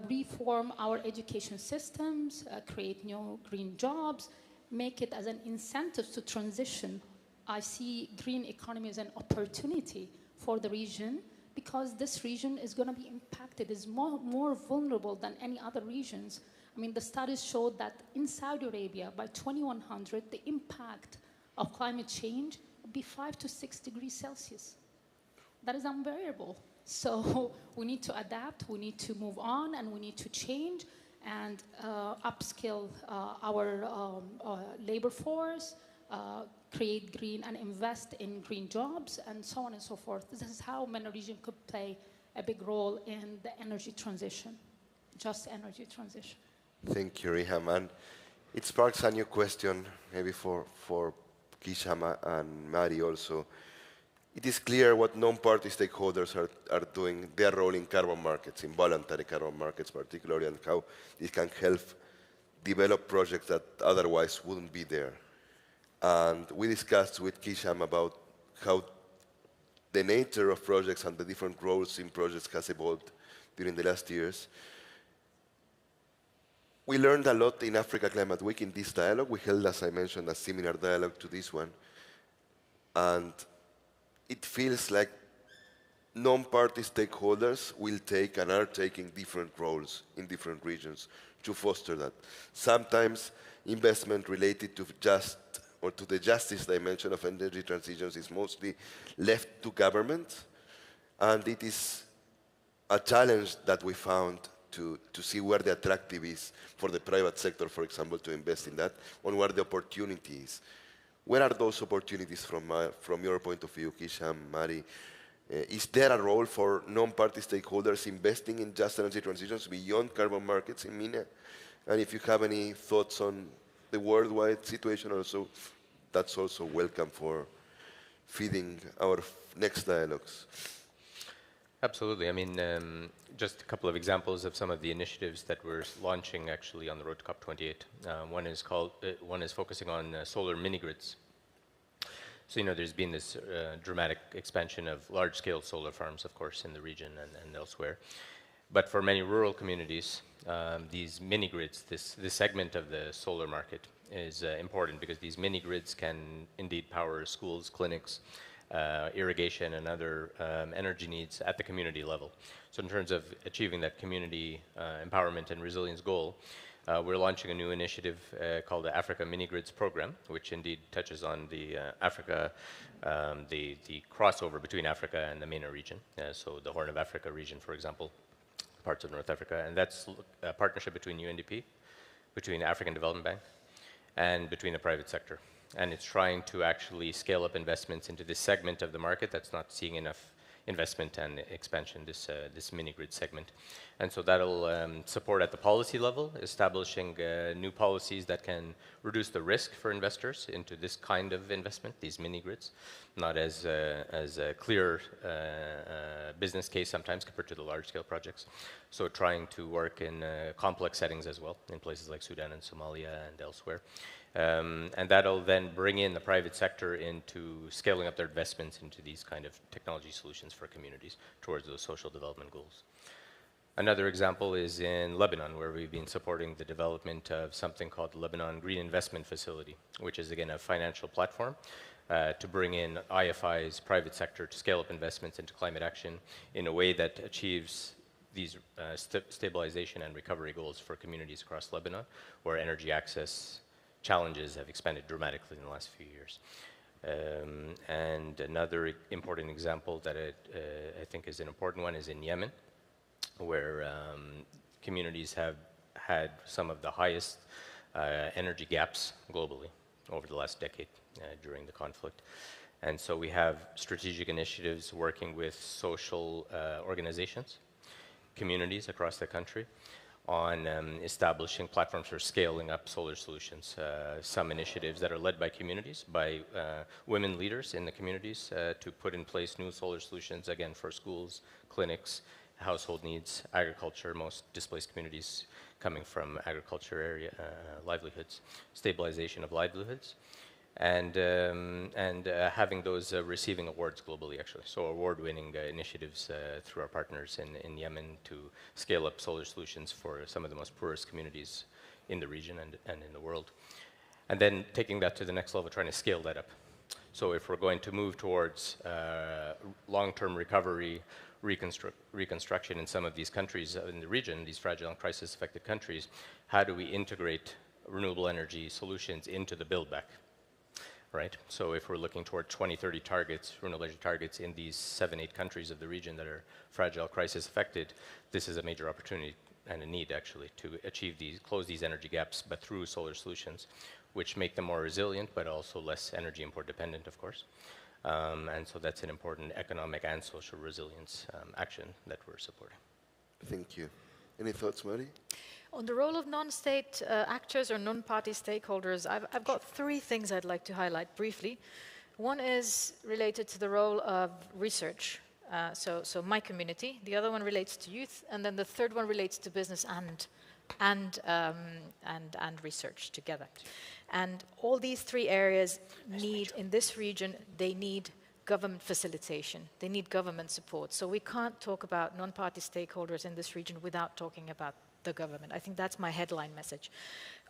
reform our education systems, create new green jobs, make it as an incentive to transition. I see green economy as an opportunity for the region, because this region is going to be impacted, is more vulnerable than any other regions. I mean, the studies showed that in Saudi Arabia, by 2100, the impact of climate change would be 5 to 6 degrees Celsius. That is unbearable. So we need to adapt, we need to move on, and we need to change and upskill our labor force, create green and invest in green jobs, and so on and so forth. This is how MENA region could play a big role in the energy transition, just energy transition. Thank you, Riham. And it sparks a new question, maybe for Kishama and Mari also. It is clear what non-party stakeholders are doing, their role in carbon markets, in voluntary carbon markets particularly, and how this can help develop projects that otherwise wouldn't be there. And we discussed with Kisham about how the nature of projects and the different roles in projects has evolved during the last years. We learned a lot in Africa Climate Week in this dialogue. We held, as I mentioned, a similar dialogue to this one. And it feels like non-party stakeholders will take and are taking different roles in different regions to foster that. Sometimes investment related to to the justice dimension of energy transitions is mostly left to government, and it is a challenge that we found to see where the attractive is for the private sector, for example, to invest in that, and where the opportunity is. Where are those opportunities from your point of view, Kisham, Mari? Is there a role for non-party stakeholders investing in just energy transitions beyond carbon markets in MENA? And if you have any thoughts on the worldwide situation also, that's also welcome for feeding our next dialogues. Absolutely. I mean, just a couple of examples of some of the initiatives that we're launching actually on the road to COP28. One is focusing on solar mini-grids. So, there's been this dramatic expansion of large-scale solar farms, of course, in the region and elsewhere. But for many rural communities, these mini-grids, this segment of the solar market is important, because these mini-grids can indeed power schools, clinics, irrigation, and other energy needs at the community level. So in terms of achieving that community empowerment and resilience goal, we're launching a new initiative called the Africa Mini-Grids Program, which indeed touches on the the crossover between Africa and the MENA region. So the Horn of Africa region, for example, parts of North Africa, and that's a partnership between UNDP, between the African Development Bank, and between the private sector. And it's trying to actually scale up investments into this segment of the market that's not seeing enough investment and expansion, this mini-grid segment. And so that'll support at the policy level, establishing new policies that can reduce the risk for investors into this kind of investment, these mini-grids, not as a clear business case sometimes compared to the large-scale projects. So trying to work in complex settings as well, in places like Sudan and Somalia and elsewhere. And that'll then bring in the private sector into scaling up their investments into these kind of technology solutions for communities towards those social development goals. Another example is in Lebanon, where we've been supporting the development of something called the Lebanon Green Investment Facility, which is again a financial platform to bring in IFIs, private sector, to scale up investments into climate action in a way that achieves these stabilization and recovery goals for communities across Lebanon, where energy access challenges have expanded dramatically in the last few years. And another important example that I think is an important one is in Yemen, where communities have had some of the highest energy gaps globally over the last decade during the conflict. And so we have strategic initiatives working with social organizations, communities across the country, on establishing platforms for scaling up solar solutions. Some initiatives that are led by communities, by women leaders in the communities to put in place new solar solutions, again, for schools, clinics, household needs, agriculture, most displaced communities coming from agriculture area livelihoods, stabilization of livelihoods, and having those receiving awards globally, actually. So award-winning initiatives through our partners in Yemen to scale up solar solutions for some of the most poorest communities in the region and in the world. And then taking that to the next level, trying to scale that up. So if we're going to move towards long-term recovery, reconstruction in some of these countries in the region, these fragile and crisis-affected countries, how do we integrate renewable energy solutions into the build-back? Right? So if we're looking toward 2030 targets, renewable energy targets in these 7-8 countries of the region that are fragile, crisis-affected, this is a major opportunity and a need, actually, to achieve these, close these energy gaps, but through solar solutions, which make them more resilient, but also less energy import dependent, of course. And so that's an important economic and social resilience action that we're supporting. Thank you. Any thoughts, Modi? On the role of non-state actors or non-party stakeholders, I've got 3 things I'd like to highlight briefly. One is related to the role of research, so my community. The other one relates to youth, and then the third one relates to business and research together. And all these 3 areas need, in this region, they need government facilitation. They need government support. So we can't talk about non-party stakeholders in this region without talking about the government. I think that's my headline message.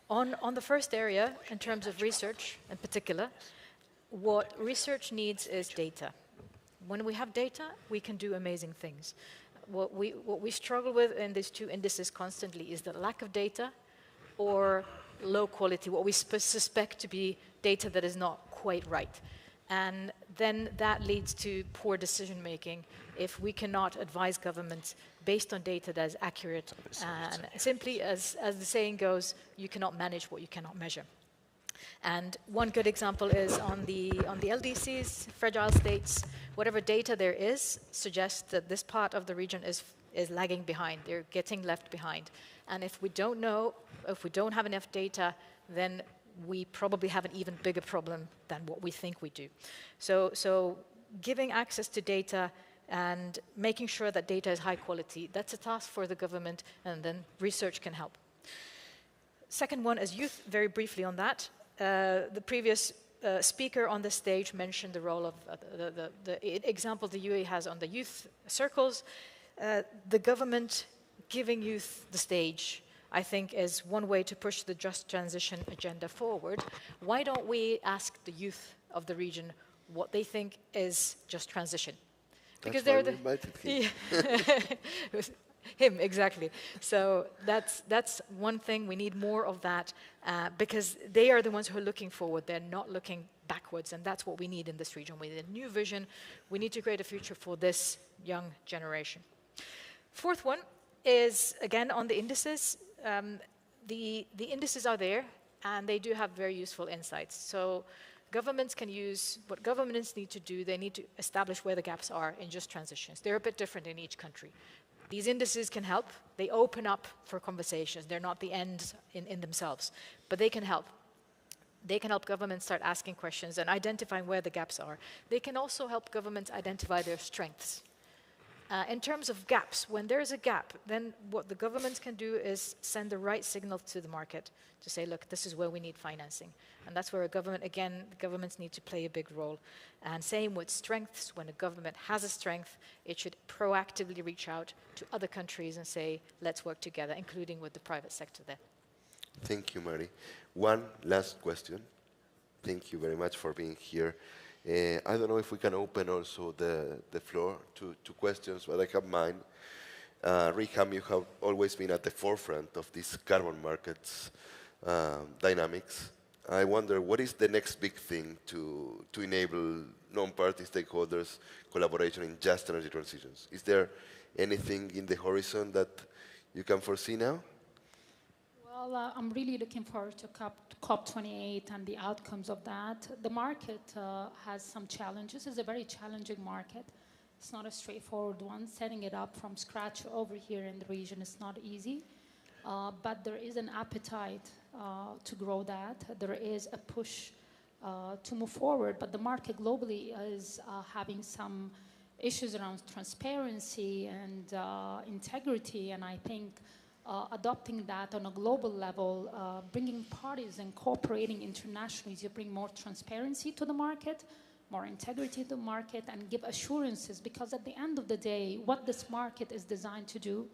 On the first area, in terms of research in particular, what research needs is data. When we have data, we can do amazing things. What we struggle with in these 2 indices constantly is the lack of data or low quality, what we suspect to be data that is not quite right. And then that leads to poor decision making if we cannot advise governments based on data that is accurate. And simply, as the saying goes, you cannot manage what you cannot measure. And one good example is on the LDCs, fragile states, whatever data there is suggests that this part of the region is lagging behind. They're getting left behind. And if we don't know, if we don't have enough data, then we probably have an even bigger problem than what we think we do. So giving access to data and making sure that data is high quality, that's a task for the government, and then research can help. Second one is youth, very briefly on that. The previous speaker on the stage mentioned the role of the example the UAE has on the youth circles. The government giving youth the stage, I think, is one way to push the just transition agenda forward. Why don't we ask the youth of the region what they think is just transition? Because they're the invited him. Yeah. Him, exactly. So that's one thing. We need more of that because they are the ones who are looking forward. They're not looking backwards, and that's what we need in this region. We need a new vision. We need to create a future for this young generation. Fourth one is, again, on the indices. The indices are there, and they do have very useful insights. So Governments can use, what governments need to do, they need to establish where the gaps are in just transitions. They're a bit different in each country. These indices can help. They open up for conversations. They're not the end in themselves, but they can help. They can help governments start asking questions and identifying where the gaps are. They can also help governments identify their strengths. In terms of gaps, when there's a gap, then what the governments can do is send the right signal to the market to say, look, this is where we need financing. And that's where a government, again, the governments need to play a big role. And same with strengths, when a government has a strength, it should proactively reach out to other countries and say, let's work together, including with the private sector there. Thank you, Mary. One last question. Thank you very much for being here. I don't know if we can open also the floor to questions, but I have mine. Riham, you have always been at the forefront of these carbon markets dynamics. I wonder, what is the next big thing to enable non-party stakeholders collaboration in just energy transitions? Is there anything in the horizon that you can foresee now? Well, I'm really looking forward to COP28 and the outcomes of that. The market has some challenges. It's a very challenging market. It's not a straightforward one. Setting it up from scratch over here in the region is not easy. But there is an appetite to grow that. There is a push to move forward. But the market globally is having some issues around transparency and integrity. And I think adopting that on a global level, bringing parties and cooperating internationally to bring more transparency to the market, more integrity to the market, and give assurances, because at the end of the day, what this market is designed to do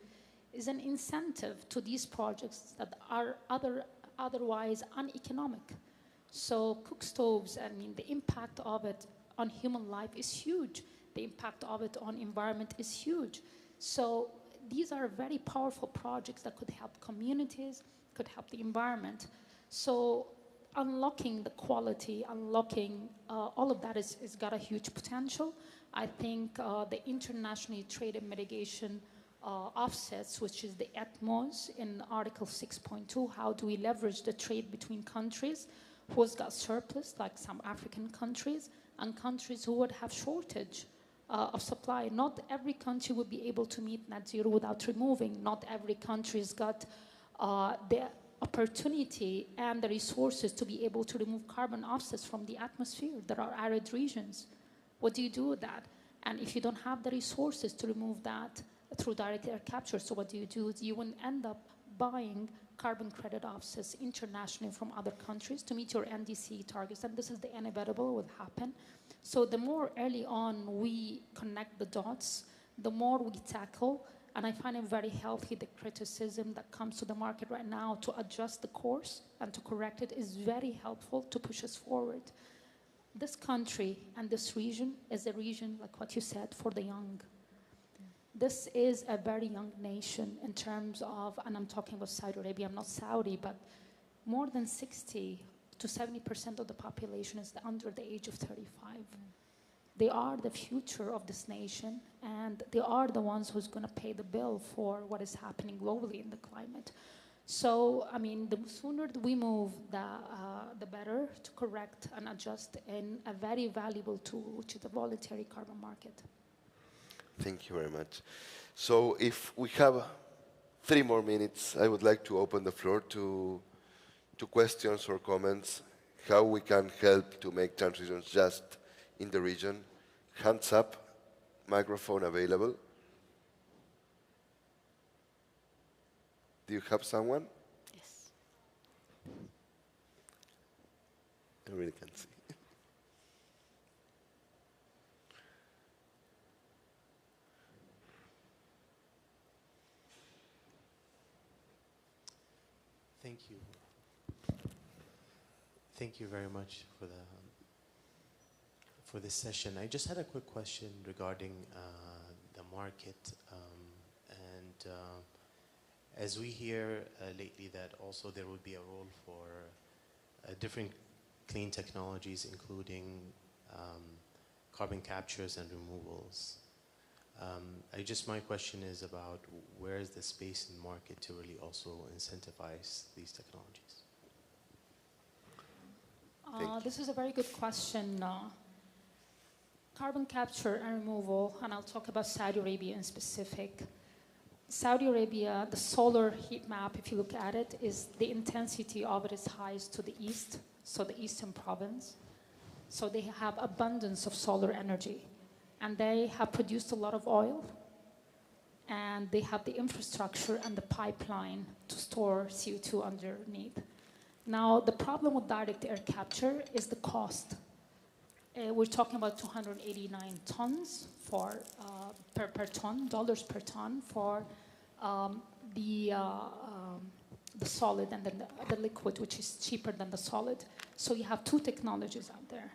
is an incentive to these projects that are otherwise uneconomic. So cook stoves, I mean, the impact of it on human life is huge. The impact of it on environment is huge. So these are very powerful projects that could help communities, could help the environment. So unlocking the quality, unlocking all of that is got a huge potential. I think the internationally traded mitigation offsets, which is the ETMOs in Article 6.2, how do we leverage the trade between countries who's got surplus, like some African countries, and countries who would have shortage of supply. Not every country would be able to meet net zero without removing. Not every country's got the opportunity and the resources to be able to remove carbon offsets from the atmosphere. There are arid regions. What do you do with that? And if you don't have the resources to remove that through direct air capture, so what do? You will end up buying carbon credit offsets internationally from other countries to meet your NDC targets. And this is the inevitable, will happen. So the more early on we connect the dots, the more we tackle. And I find it very healthy, the criticism that comes to the market right now to adjust the course and to correct it is very helpful to push us forward. This country and this region is a region, like what you said, for the young. This is a very young nation in terms of, and I'm talking about Saudi Arabia, I'm not Saudi, but more than 60 to 70% of the population is under the age of 35. They are the future of this nation, and they are the ones who's going to pay the bill for what is happening globally in the climate. So, I mean, the sooner we move, the better to correct and adjust in a very valuable tool, which is the voluntary carbon market. Thank you very much. So if we have 3 more minutes, I would like to open the floor to questions or comments, how we can help to make transitions just in the region. Hands up, microphone available. Do you have someone? Yes. I really can't see. Thank you. Thank you very much for this session. I just had a quick question regarding the market, and as we hear lately that also there will be a role for different clean technologies, including carbon captures and removals. My question is about where is the space in the market to really also incentivize these technologies? This is a very good question. Carbon capture and removal, and I'll talk about Saudi Arabia in specific. Saudi Arabia, the solar heat map, if you look at it, is the intensity of it is highest to the east, so the eastern province. So they have abundance of solar energy. And they have produced a lot of oil. And they have the infrastructure and the pipeline to store CO2 underneath. Now, the problem with direct air capture is the cost. We're talking about 289 tons for, per ton, dollars per ton for the solid and then the liquid, which is cheaper than the solid. So you have two technologies out there.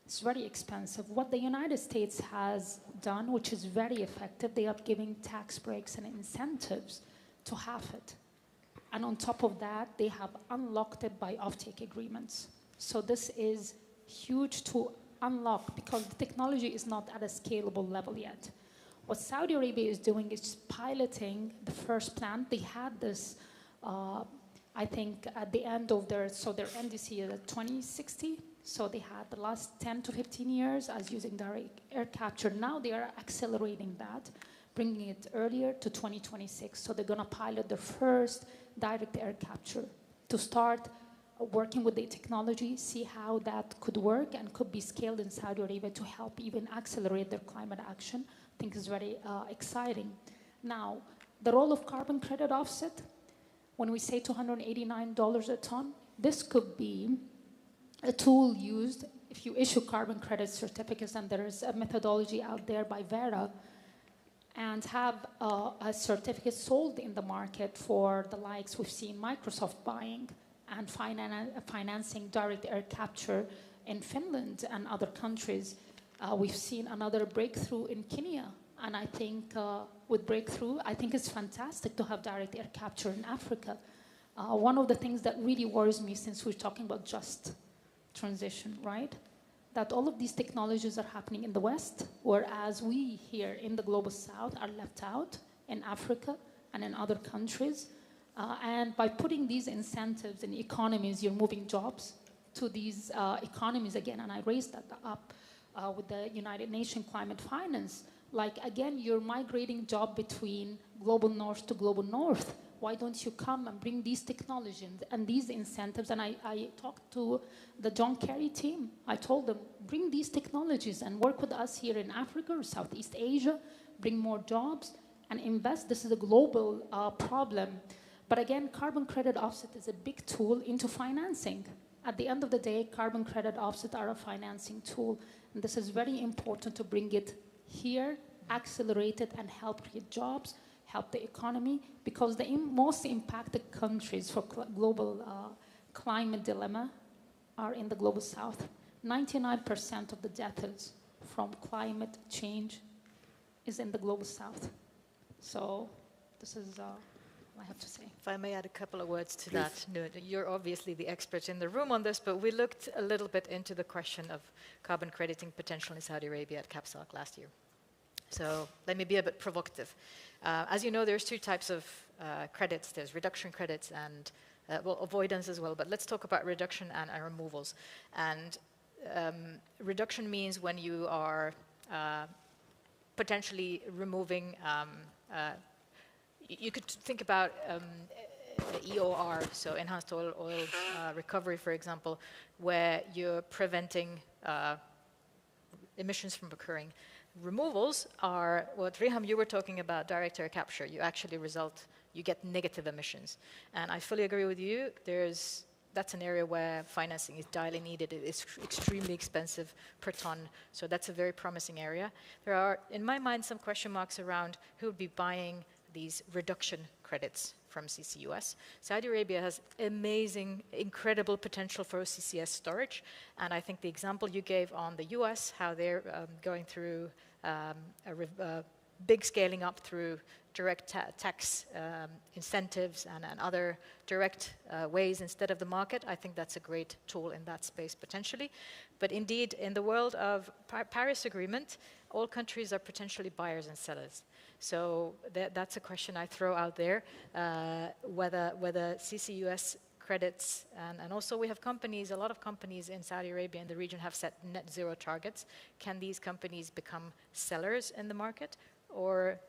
It's very expensive. What the United States has done, which is very effective, they are giving tax breaks and incentives to half it. And on top of that, they have unlocked it by offtake agreements. So this is huge to unlock because the technology is not at a scalable level yet. What Saudi Arabia is doing is piloting the first plant. They had this, I think, at the end of their NDC is at 2060. So they had the last 10 to 15 years as using direct air capture. Now they are accelerating that, bringing it earlier to 2026. So they're going to pilot their first direct air capture to start working with the technology, see how that could work and could be scaled in Saudi Arabia to help even accelerate their climate action. I think is very exciting. Now, the role of carbon credit offset, when we say $289 a ton, this could be a tool used if you issue carbon credit certificates, and there is a methodology out there by Vera, and have a certificate sold in the market for the likes we've seen Microsoft buying and financing direct air capture in Finland and other countries. We've seen another breakthrough in Kenya, and I think with breakthrough, I think it's fantastic to have direct air capture in Africa. One of the things that really worries me, since we're talking about just transition, right? That all of these technologies are happening in the West, whereas we here in the global South are left out in Africa and in other countries. And by putting these incentives in economies, you're moving jobs to these economies again. And I raised that up with the United Nations Climate Finance. Like, again, you're migrating job between global North to global North. Why don't you come and bring these technologies and these incentives? And I talked to the John Kerry team. I told them, bring these technologies and work with us here in Africa or Southeast Asia, bring more jobs and invest. This is a global problem. But again, carbon credit offset is a big tool into financing. At the end of the day, carbon credit offset are a financing tool. And this is very important to bring it here, accelerate it, and help create jobs, help the economy, because the most impacted countries for global climate dilemma are in the global South. 99% of the deaths from climate change is in the global South. So this is all I have to say. If I may add a couple of words to that. No, you're obviously the expert in the room on this, but we looked a little bit into the question of carbon crediting potential in Saudi Arabia at CAPSOC last year. So let me be a bit provocative. As you know, there's two types of credits. There's reduction credits and well, avoidance as well. But let's talk about reduction and removals. And reduction means when you are potentially removing. You could think about EOR, so enhanced oil recovery, for example, where you're preventing emissions from occurring. Removals are what Riham, you were talking about, direct air capture. You actually you get negative emissions. And I fully agree with you. That's an area where financing is direly needed. It is extremely expensive per ton. So that's a very promising area. There are, in my mind, some question marks around who would be buying these reduction credits from CCUS. Saudi Arabia has amazing, incredible potential for CCS storage. And I think the example you gave on the US, how they're going through a big scaling up through direct tax incentives and other direct ways instead of the market, I think that's a great tool in that space potentially. But indeed, in the world of Paris Agreement, all countries are potentially buyers and sellers. So that's a question I throw out there, whether CCUS credits, and also we have companies, a lot of companies in Saudi Arabia and the region have set net zero targets. Can these companies become sellers in the market, or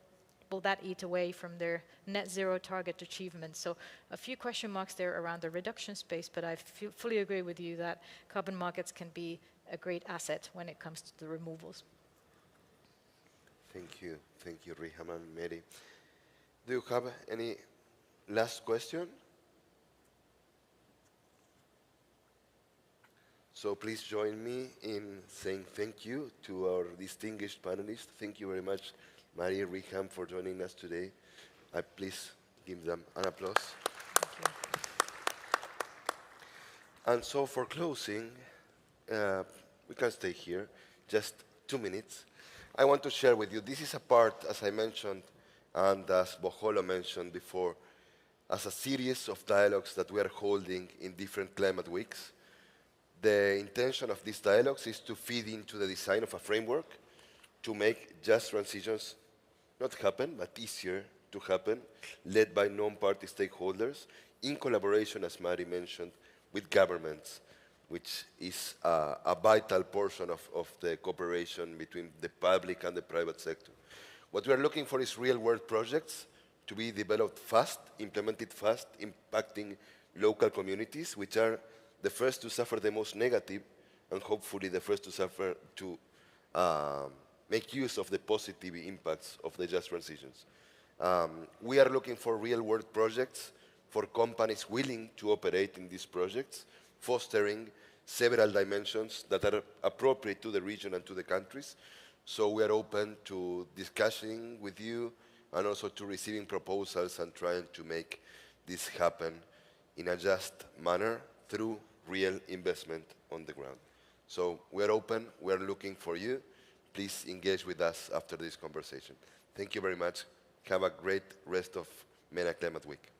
will that eat away from their net zero target achievement? So a few question marks there around the reduction space, but I fully agree with you that carbon markets can be a great asset when it comes to the removals. Thank you, Riham and Mary. Do you have any last question? So please join me in saying thank you to our distinguished panelists. Thank you very much, Mary, Riham, for joining us today. Please give them an applause. Thank you. And so for closing, we can stay here, just 2 minutes. I want to share with you, this is a part, as I mentioned, and as Boholo mentioned before, as a series of dialogues that we are holding in different climate weeks. The intention of these dialogues is to feed into the design of a framework to make just transitions not happen, but easier to happen, led by non-party stakeholders, in collaboration, as Mari mentioned, with governments, which is a vital portion of the cooperation between the public and the private sector. What we are looking for is real-world projects to be developed fast, implemented fast, impacting local communities, which are the first to suffer the most negative, and hopefully the first to suffer to make use of the positive impacts of the just transitions. We are looking for real-world projects for companies willing to operate in these projects, fostering several dimensions that are appropriate to the region and to the countries. So we are open to discussing with you and also to receiving proposals and trying to make this happen in a just manner through real investment on the ground. So we are open, we are looking for you. Please engage with us after this conversation. Thank you very much. Have a great rest of MENA Climate Week.